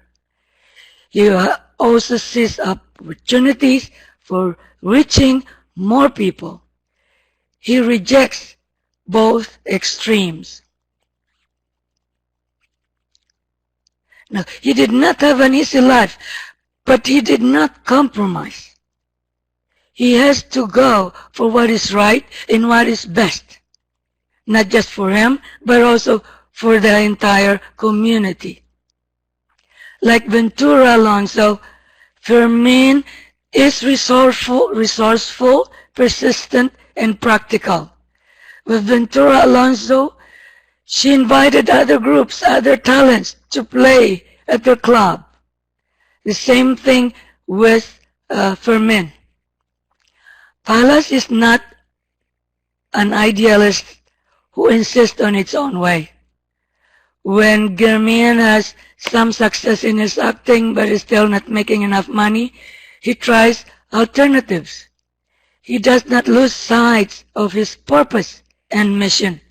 He also sees opportunities for reaching more people. He rejects both extremes. Now, he did not have an easy life, but he did not compromise. He has to go for what is right and what is best, not just for him, but also for the entire community. Like Ventura Alonso, Fermin is resourceful, persistent, and practical. With Ventura Alonso, she invited other groups, other talents to play at the club. The same thing with Fermin. Palas is not an idealist who insists on its own way. When Germian has some success in his acting but is still not making enough money, he tries alternatives. He does not lose sight of his purpose and mission,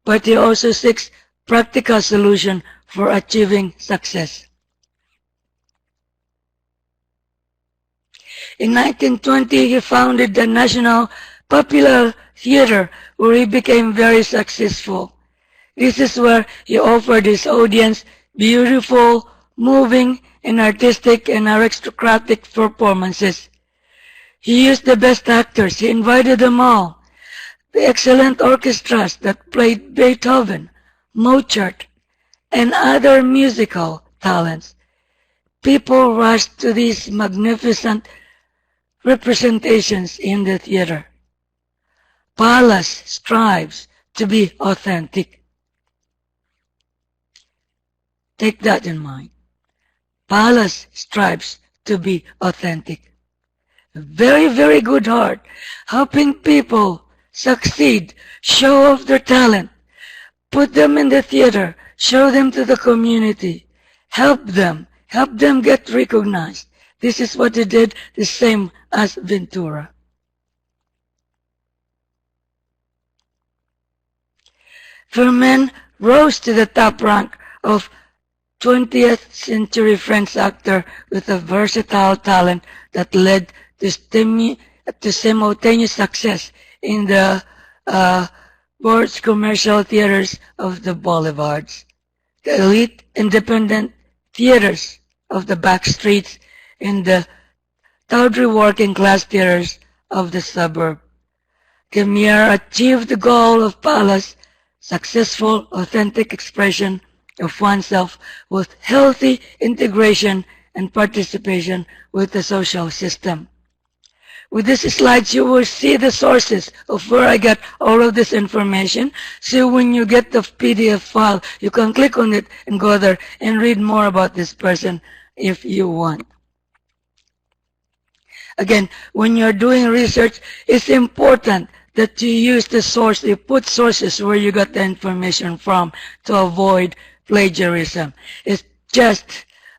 but he also seeks practical solution for achieving success. In 1920, he founded the National Popular Theater, where he became very successful. This is where he offered his audience beautiful, moving, and artistic and aristocratic performances. He used the best actors. He invited them all. The excellent orchestras that played Beethoven, Mozart, and other musical talents. People rushed to these magnificent representations in the theater. Palas strives to be authentic. Take that in mind. Palas strives to be authentic. A very, very good heart, helping people succeed, show off their talent, put them in the theater, show them to the community, help them get recognized. This is what he did, the same as Ventura. Firmin rose to the top rank of 20th century French actor with a versatile talent that led to simultaneous success in the boards commercial theaters of the boulevards, the elite independent theaters of the back streets, and the tawdry working class theaters of the suburb. Gemmier achieved the goal of Palas, successful, authentic expression of oneself with healthy integration and participation with the social system. With these slides, you will see the sources of where I got all of this information. So when you get the PDF file, you can click on it and go there and read more about this person if you want. Again, when you're doing research, it's important that you use the source, you put sources where you got the information from to avoid plagiarism. It's just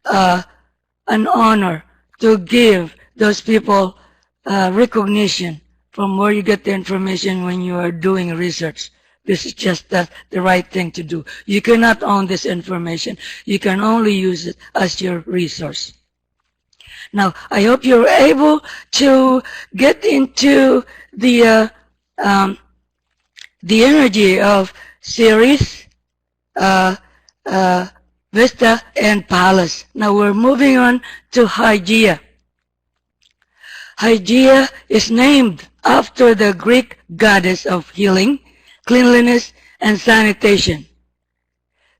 an honor to give those people recognition from where you get the information when you are doing research. This is just the right thing to do. You cannot own this information. You can only use it as your resource. Now, I hope you're able to get into the energy of Ceres, Vesta, and Pallas. Now we're moving on to Hygeia. Hygeia is named after the Greek goddess of healing, cleanliness, and sanitation.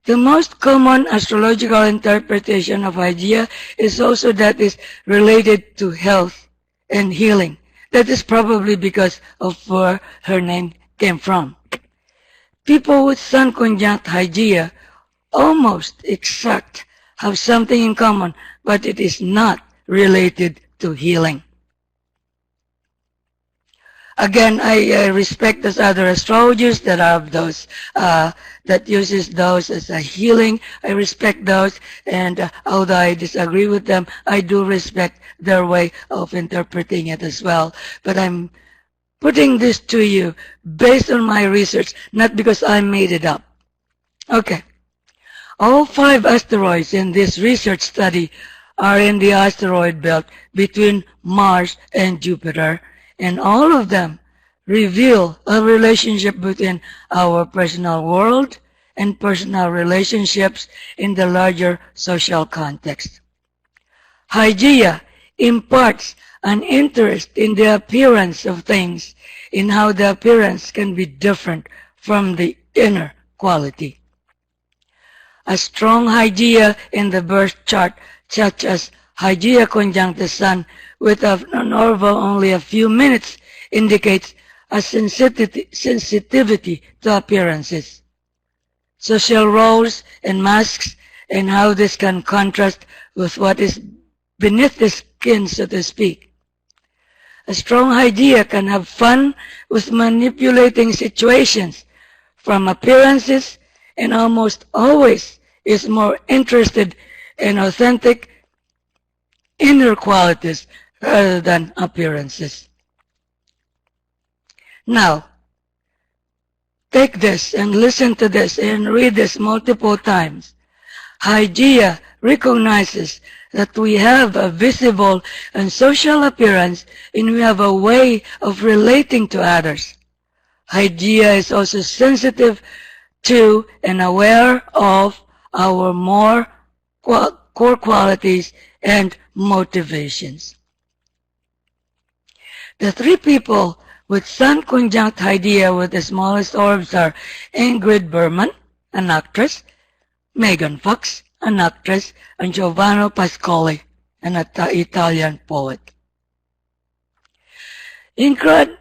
The most common astrological interpretation of Hygeia is also that is related to health and healing. That is probably because of where her name came from. People with Sun conjunct Hygeia almost exact have something in common, but it is not related to healing. Again, I respect those other astrologers that have those, that uses those as a healing. I respect those, and although I disagree with them, I do respect their way of interpreting it as well. But I'm putting this to you based on my research, not because I made it up. Okay. All 5 asteroids in this research study are in the asteroid belt between Mars and Jupiter, and all of them reveal a relationship between our personal world and personal relationships in the larger social context. Hygeia imparts an interest in the appearance of things, in how the appearance can be different from the inner quality. A strong Hygeia in the birth chart, such as Hygeia conjunct the Sun with an orbital only a few minutes, indicates a sensitivity to appearances, social roles and masks, and how this can contrast with what is beneath the skin, so to speak. A strong Hygeia can have fun with manipulating situations from appearances, and almost always is more interested in authentic inner qualities rather than appearances. Now, take this and listen to this and read this multiple times. Hygeia recognizes that we have a visible and social appearance, and we have a way of relating to others. Hygeia is also sensitive to and aware of our more core qualities and motivations. The 3 people with Sun conjunct Hygeia with the smallest orbs are Ingrid Bergman, an actress, Megan Fox, an actress, and Giovanni Pascoli, an Italian poet. Ingrid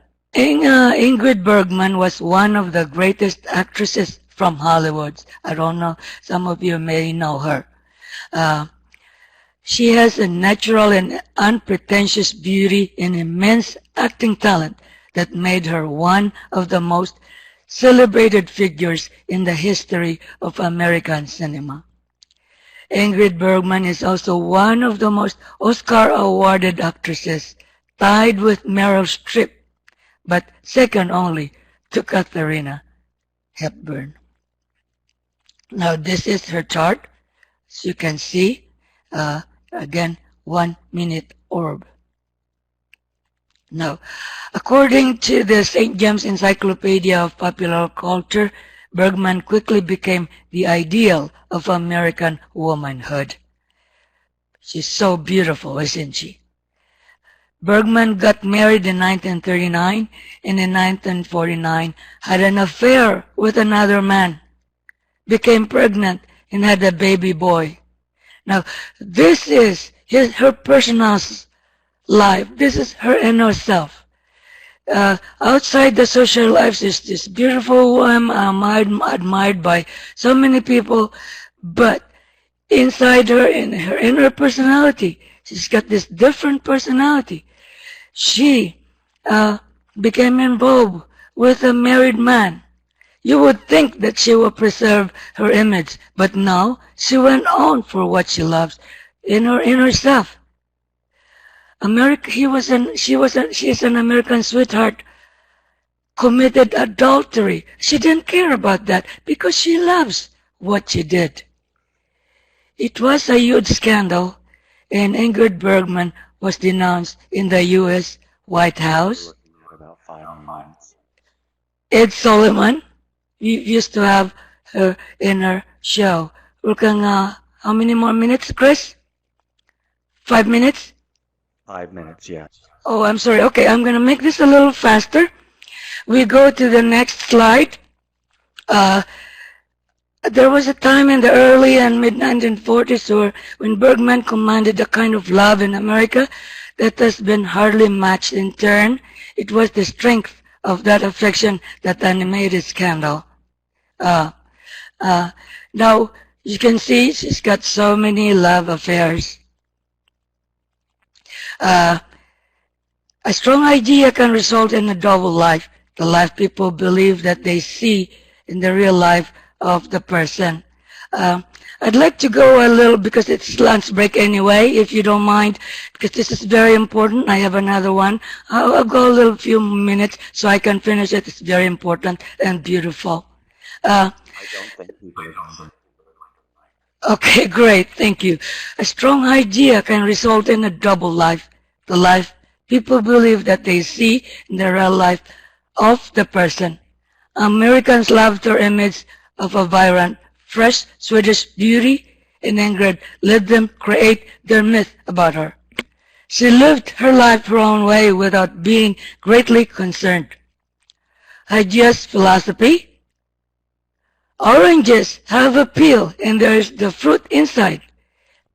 Bergman was one of the greatest actresses from Hollywood. I don't know, some of you may know her. She has a natural and unpretentious beauty and immense acting talent that made her one of the most celebrated figures in the history of American cinema. Ingrid Bergman is also one of the most Oscar-awarded actresses, tied with Meryl Streep, but second only to Katharina Hepburn. Now this is her chart. As you can see, again, 1 minute orb. Now, according to the St. James Encyclopedia of Popular Culture, Bergman quickly became the ideal of American womanhood. She's so beautiful, isn't she? Bergman got married in 1939 and in 1949 had an affair with another man, became pregnant and had a baby boy. Now, this is her personal life. This is her inner self. Outside the social life, she's this beautiful woman, admired by so many people, but inside her, in her inner personality, she's got this different personality. She became involved with a married man. You would think that she will preserve her image, but no, she went on for what she loves in her inner self. She is an American sweetheart, committed adultery. She didn't care about that because she loves what she did. It was a huge scandal, and Ingrid Bergman was denounced in the U.S. White House. For about 5 months. Ed Sullivan used to have her in her show. How many more minutes, Chris? 5 minutes? 5 minutes, yes. Oh, I'm sorry. Okay, I'm going to make this a little faster. We go to the next slide. There was a time in the early and mid-1940s when Bergman commanded a kind of love in America that has been hardly matched in turn. It was the strength of that affection that animated Scandal. Now, you can see she's got so many love affairs. A strong idea can result in a double life. The life people believe that they see in the real life of the person. I'd like to go a little, because it's lunch break anyway, if you don't mind, because this is very important. I have another one. I'll go a little few minutes so I can finish it. It's very important and beautiful. I don't think people remember. Okay, great. Thank you. A strong idea can result in a double life. The life people believe that they see in the real life of the person. Americans loved her image of a vibrant, fresh Swedish beauty, and Ingrid let them create their myth about her. She lived her life her own way without being greatly concerned. Idea's philosophy: oranges have a peel and there's the fruit inside.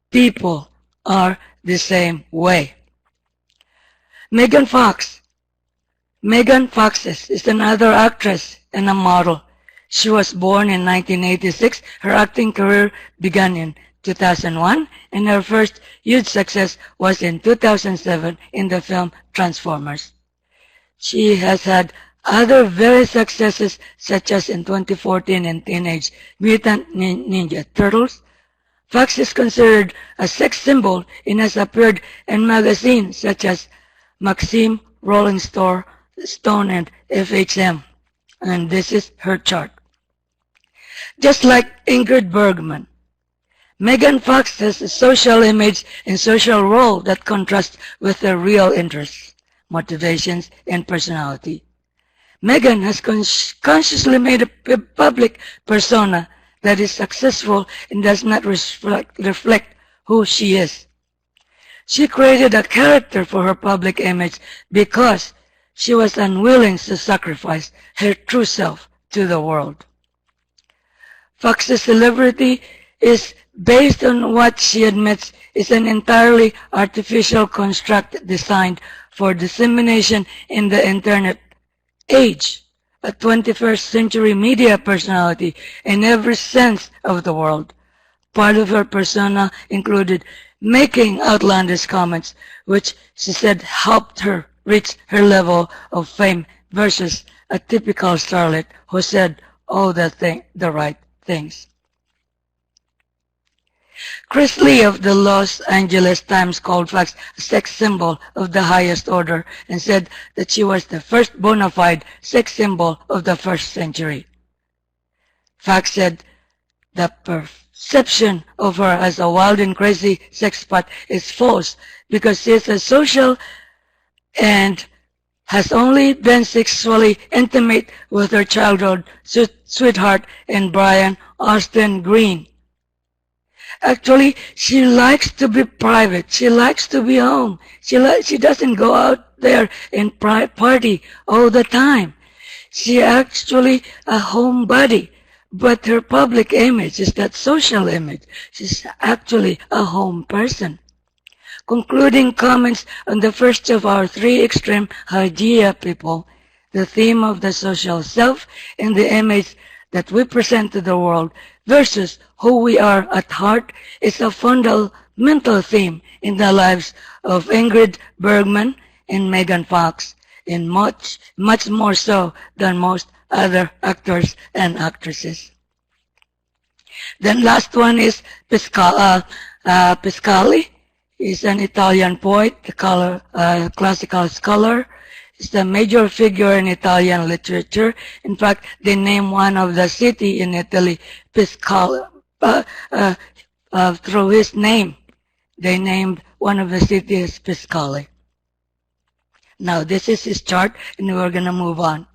People are the same way. Megan Fox. Megan Fox is another actress and a model. She was born in 1986. Her acting career began in 2001, and her first huge success was in 2007 in the film Transformers. She has had other very successes, such as in 2014 in Teenage Mutant Ninja Turtles. Fox is considered a sex symbol and has appeared in magazines such as Maxim, Rolling Stone, and FHM. And this is her chart. Just like Ingrid Bergman, Megan Fox has a social image and social role that contrasts with her real interests, motivations, and personality. Megan has consciously made a public persona that is successful and does not reflect who she is. She created a character for her public image because she was unwilling to sacrifice her true self to the world. Fox's celebrity is based on what she admits is an entirely artificial construct designed for dissemination in the internet age, a 21st century media personality in every sense of the word. Part of her persona included making outlandish comments, which she said helped her reach her level of fame versus a typical starlet who said all the right things. Chris Lee of the Los Angeles Times called Fox a sex symbol of the highest order and said that she was the first bona fide sex symbol of the first century. Fox said the perception of her as a wild and crazy sex pot is false because she is a social and has only been sexually intimate with her childhood sweetheart and Brian Austin Green. Actually, she likes to be private. She likes to be home. She doesn't go out there and party all the time. She actually a homebody, but her public image is that social image. She's actually a home person. Concluding comments on the first of our three extreme idea people, the theme of the social self and the image that we present to the world versus who we are at heart is a fundamental theme in the lives of Ingrid Bergman and Megan Fox, and much more so than most other actors and actresses. Then last one is Piscali. He's an Italian poet, classical scholar. He's a major figure in Italian literature. In fact, they named one of the city in Italy Piscali, through his name. They named one of the cities Piscali. Now, this is his chart, and we're going to move on.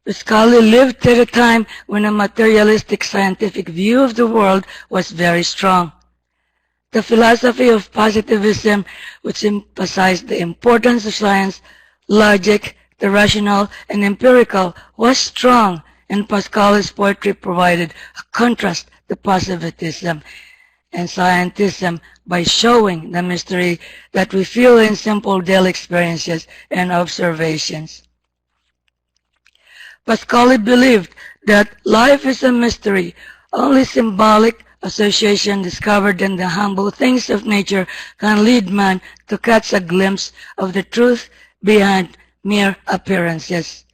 Piscali lived at a time when a materialistic scientific view of the world was very strong. The philosophy of positivism, which emphasized the importance of science, logic, the rational, and empirical, was strong, and Pascali's poetry provided a contrast to positivism and scientism by showing the mystery that we feel in simple daily experiences and observations. Pascali believed that life is a mystery. Only symbolic association discovered in the humble things of nature can lead man to catch a glimpse of the truth behind mere appearances.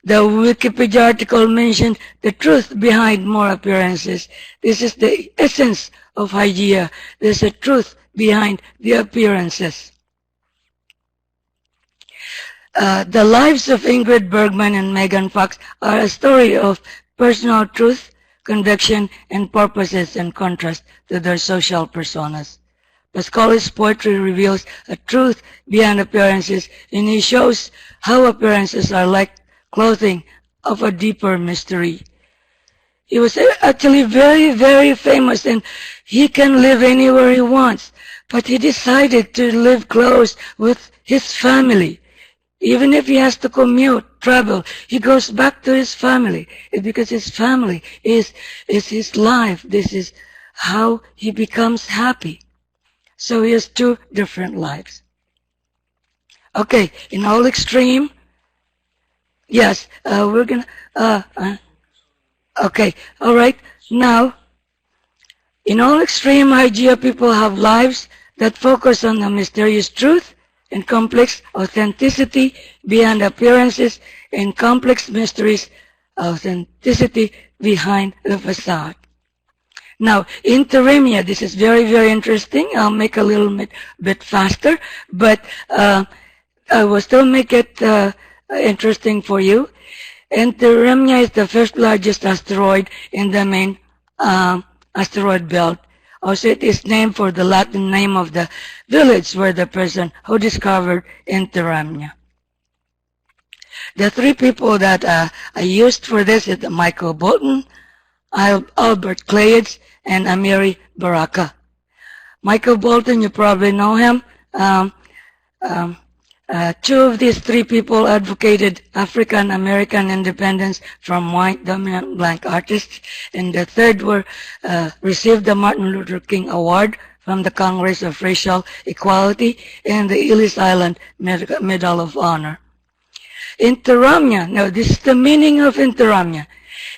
The Wikipedia article mentioned the truth behind more appearances. This is the essence of idea. There's a truth behind the appearances. The lives of Ingrid Bergman and Megan Fox are a story of personal truth, conviction, and purposes in contrast to their social personas. Pascali's poetry reveals a truth beyond appearances, and he shows how appearances are like clothing of a deeper mystery. He was actually very, very famous, and he can live anywhere he wants, but he decided to live close with his family. Even if he has to commute, travel, he goes back to his family because his family is his life. This is how he becomes happy. So he has two different lives. Okay, in all extreme, yes, we're gonna, okay, all right. Now, in all extreme idea, people have lives that focus on the mysterious truth and complex authenticity beyond appearances and complex mysteries, authenticity behind the facade. Now, interimia, this is very, very interesting. I'll make a little bit faster, but I will still make it interesting for you. Interimia is the first largest asteroid in the main asteroid belt. Also, it is named for the Latin name of the village where the person who discovered Interimia. The three people that I used for this is Michael Bolton, Albert Clayets, and Amiri Baraka. Michael Bolton, you probably know him. Two of these three people advocated African American independence from white dominant black artists, and the third received the Martin Luther King Award from the Congress of Racial Equality and the Ellis Island Medal of Honor. Interamia, now this is the meaning of interamia.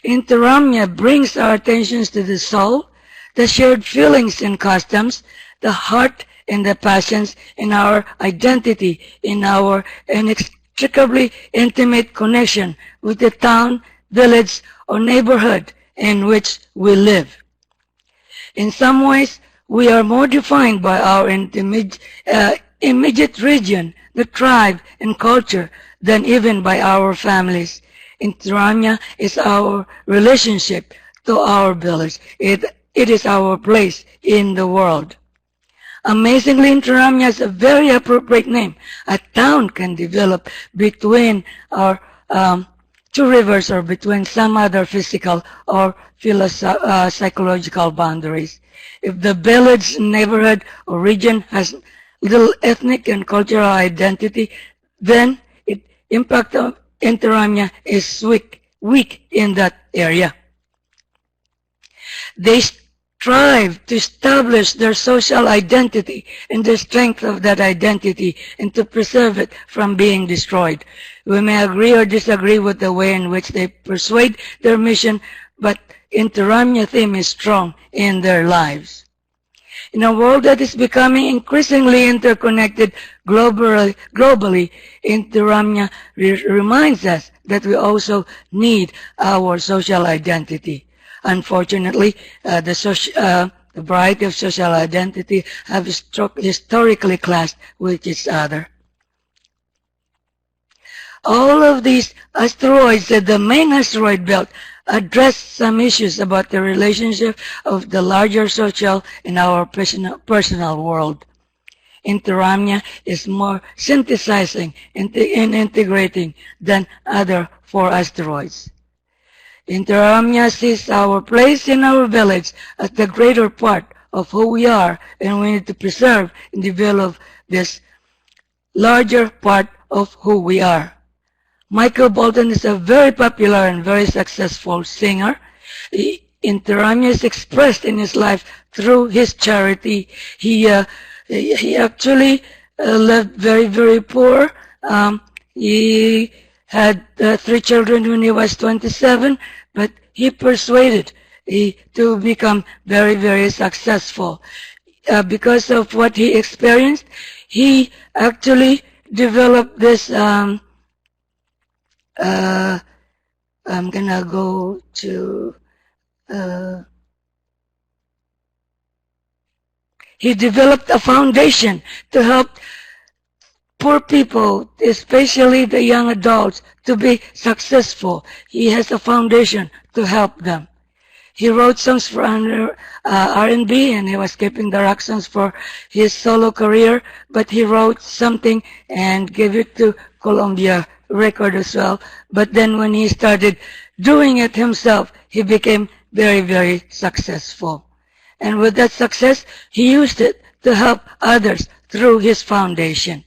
Interamia brings our attentions to the soul, the shared feelings and customs, the heart and the passions, in our identity, in our inextricably intimate connection with the town, village, or neighborhood in which we live. In some ways, we are more defined by our immediate region, the tribe, and culture than even by our families. Interamia is our relationship to our village. It is our place in the world. Amazingly, Interamia is a very appropriate name. A town can develop between our two rivers or between some other physical or psychological boundaries. If the village, neighborhood, or region has little ethnic and cultural identity, then the impact of Interamia is weak in that area. They strive to establish their social identity and the strength of that identity and to preserve it from being destroyed. We may agree or disagree with the way in which they persuade their mission, but Interamia theme is strong in their lives. In a world that is becoming increasingly interconnected globally, Interamia reminds us that we also need our social identity. Unfortunately, the variety of social identity have historically clashed with each other. All of these asteroids at the main asteroid belt address some issues about the relationship of the larger social in our personal world. Interamia is more synthesizing and integrating than other four asteroids. Interamia sees our place in our village as the greater part of who we are, and we need to preserve and develop this larger part of who we are. Michael Bolton is a very popular and very successful singer. Interamia is expressed in his life through his charity. He actually lived very, very poor. He had 3 children when he was 27, but he persuaded to become very, very successful. Because of what he experienced, he actually developed this I'm gonna go to he developed a foundation to help poor people, especially the young adults, to be successful. He has a foundation to help them. He wrote songs for R&B, and he was keeping the rock songs for his solo career, but he wrote something and gave it to Columbia Record as well. But then when he started doing it himself, he became very, very successful. And with that success, he used it to help others through his foundation.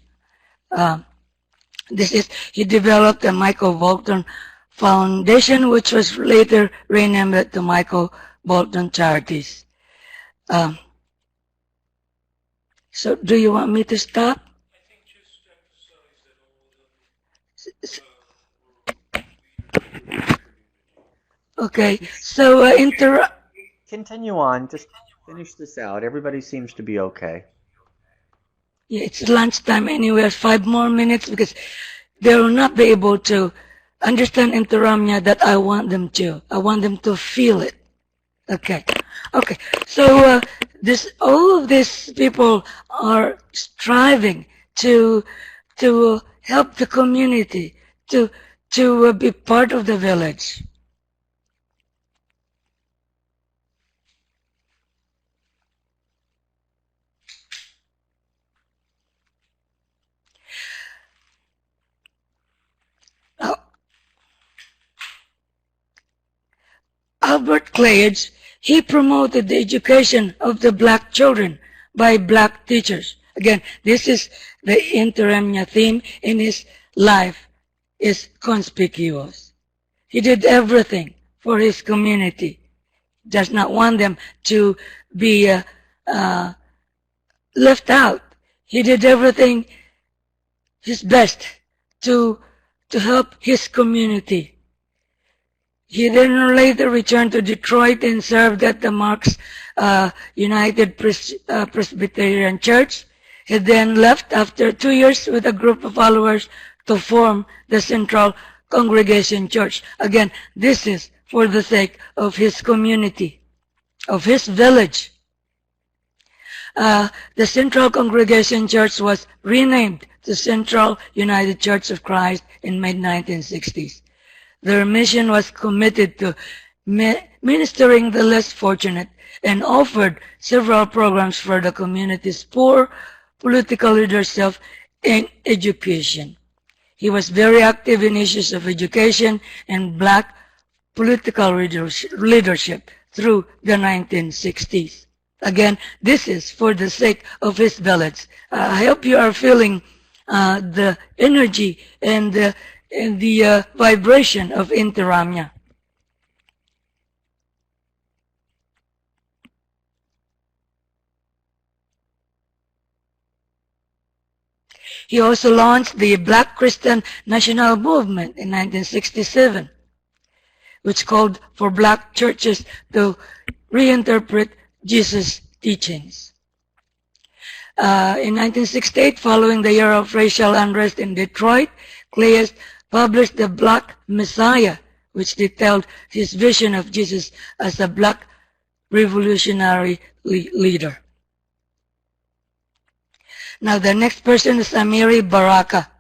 He developed the Michael Bolton Foundation, which was later renamed to Michael Bolton Charities. So do you want me to stop? I think just emphasize that all of them. Okay, so Continue on. Just finish this out. Everybody seems to be okay. yeah, it's lunchtime anyway, 5 more minutes, because they will not be able to understand Interamnia that I want them to. I want them to feel it. Okay. Okay. So all of these people are striving to help the community, to be part of the village. Albert Claridge, he promoted the education of the black children by black teachers. Again, this is the Interamnia theme in his life is conspicuous. He did everything for his community. Does not want them to be left out. He did everything his best to help his community. He then later returned to Detroit and served at the Marks United Presbyterian Church. He then left after 2 years with a group of followers to form the Central Congregation Church. Again, this is for the sake of his community, of his village. The Central Congregation Church was renamed to Central United Church of Christ in mid-1960s. Their mission was committed to ministering the less fortunate and offered several programs for the community's poor, political leadership, and education. He was very active in issues of education and black political leadership through the 1960s. Again, this is for the sake of his village. I hope you are feeling the energy and the vibration of Interamnia. He also launched the Black Christian National Movement in 1967, which called for black churches to reinterpret Jesus' teachings. In 1968, following the year of racial unrest in Detroit, Claridge published The Black Messiah, which detailed his vision of Jesus as a black revolutionary leader. Now, the next person is Amiri Baraka.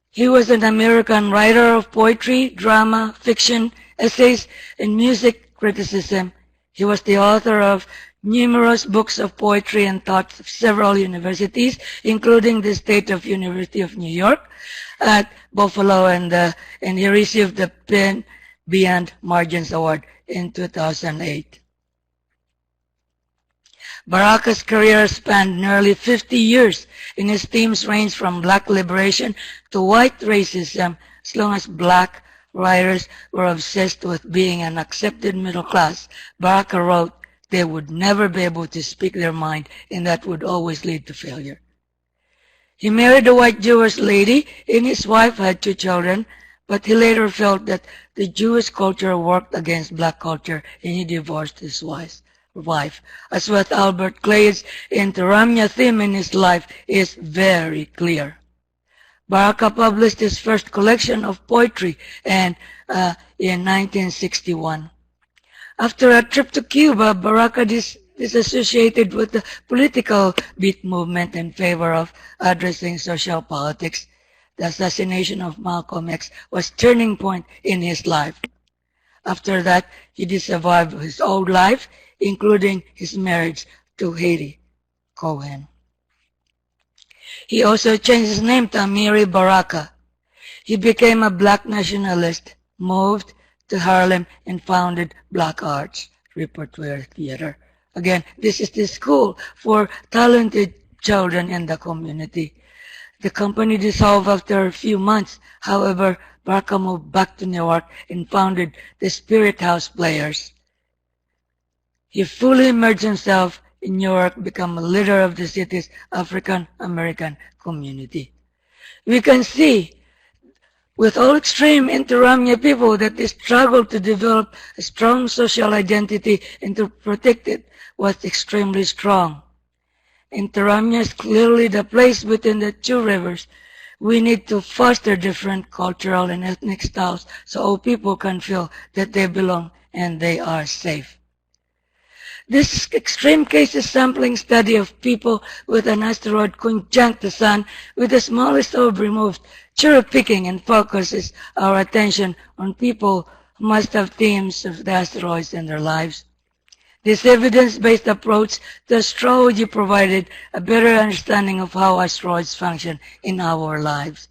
He was an American writer of poetry, drama, fiction, essays, and music criticism. He was the author of numerous books of poetry and taught several universities, including the State of University of New York at Buffalo, and he received the Pen Beyond Margins Award in 2008. Baraka's career spanned nearly 50 years, and his themes range from black liberation to white racism, as long as black writers were obsessed with being an accepted middle class. Baraka wrote they would never be able to speak their mind, and that would always lead to failure. He married a white Jewish lady, and his wife had 2 children, but he later felt that the Jewish culture worked against black culture, and he divorced his wife. As with Albert Claridge's Interamnia theme in his life is very clear. Baraka published his first collection of poetry in 1961. After a trip to Cuba, Baraka is associated with the political beat movement in favor of addressing social politics. The assassination of Malcolm X was a turning point in his life. After that, he did survive his old life, including his marriage to Fei Cochrane. He also changed his name to Amiri Baraka. He became a black nationalist, moved to Harlem, and founded Black Arts Repertoire Theater. Again, this is the school for talented children in the community. The company dissolved after a few months. However, Baraka moved back to New York and founded the Spirit House Players. He fully immersed himself in New York, become a leader of the city's African American community. We can see with all extreme Interamnia people that they struggle to develop a strong social identity and to protect it was extremely strong. Interamnia is clearly the place between the two rivers. We need to foster different cultural and ethnic styles so all people can feel that they belong and they are safe. This extreme cases sampling study of people with an asteroid conjunct the sun with the smallest orb removed, cherry-picking and focuses our attention on people who must have themes of the asteroids in their lives. This evidence-based approach to astrology provided a better understanding of how asteroids function in our lives.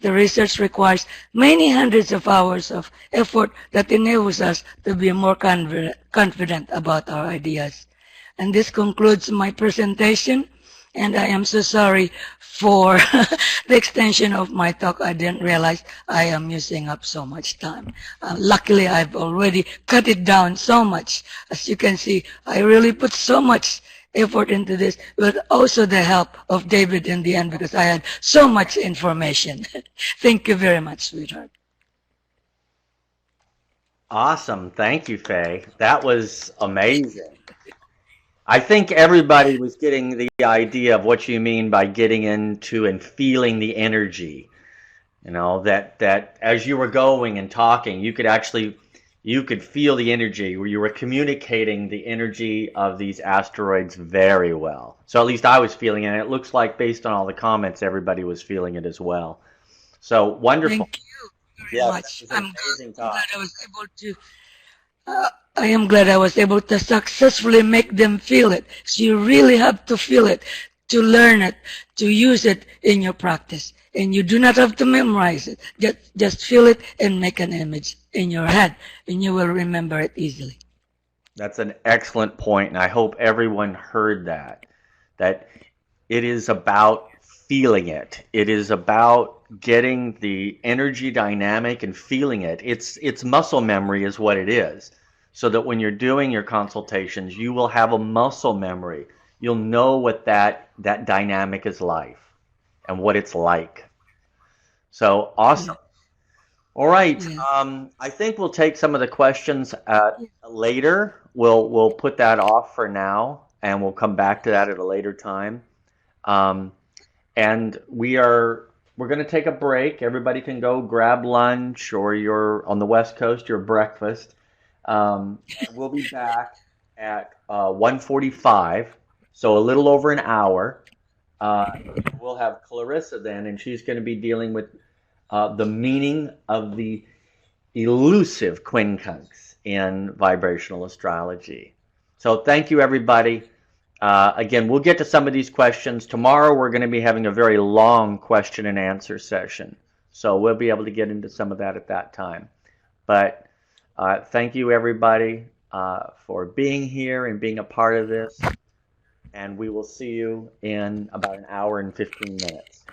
The research requires many hundreds of hours of effort that enables us to be more confident about our ideas. And this concludes my presentation, and I am so sorry for the extension of my talk. I didn't realize I am using up so much time. Luckily, I've already cut it down so much. As you can see, I really put so much effort into this, with also the help of David in the end, because I had so much information. Thank you very much, sweetheart. Awesome. Thank you, Fei. That was amazing. I think everybody was getting the idea of what you mean by getting into and feeling the energy. You know, that as you were going and talking, you could feel the energy, where you were communicating the energy of these asteroids very well. So at least I was feeling it, and it looks like based on all the comments, everybody was feeling it as well. So wonderful. Thank you very much. I am glad I was able to successfully make them feel it. So you really have to feel it, to learn it, to use it in your practice. And you do not have to memorize it. Just feel it and make an image in your head, and you will remember it easily. That's an excellent point, and I hope everyone heard that it is about feeling it. It is about getting the energy dynamic and feeling it. It's muscle memory is what it is, so that when you're doing your consultations, you will have a muscle memory. You'll know what that dynamic is like and what it's like. So awesome. All right. I think we'll take some of the questions later. We'll put that off for now, and we'll come back to that at a later time. And we're going to take a break. Everybody can go grab lunch, or you're on the West Coast, your breakfast. We'll be back at 1:45, so a little over an hour. We'll have Clarissa then, and she's going to be dealing with the meaning of the elusive quincunx in vibrational astrology. So thank you, everybody. Again, we'll get to some of these questions. Tomorrow we're going to be having a very long question and answer session. So we'll be able to get into some of that at that time. But thank you, everybody, for being here and being a part of this. And we will see you in about an hour and 15 minutes.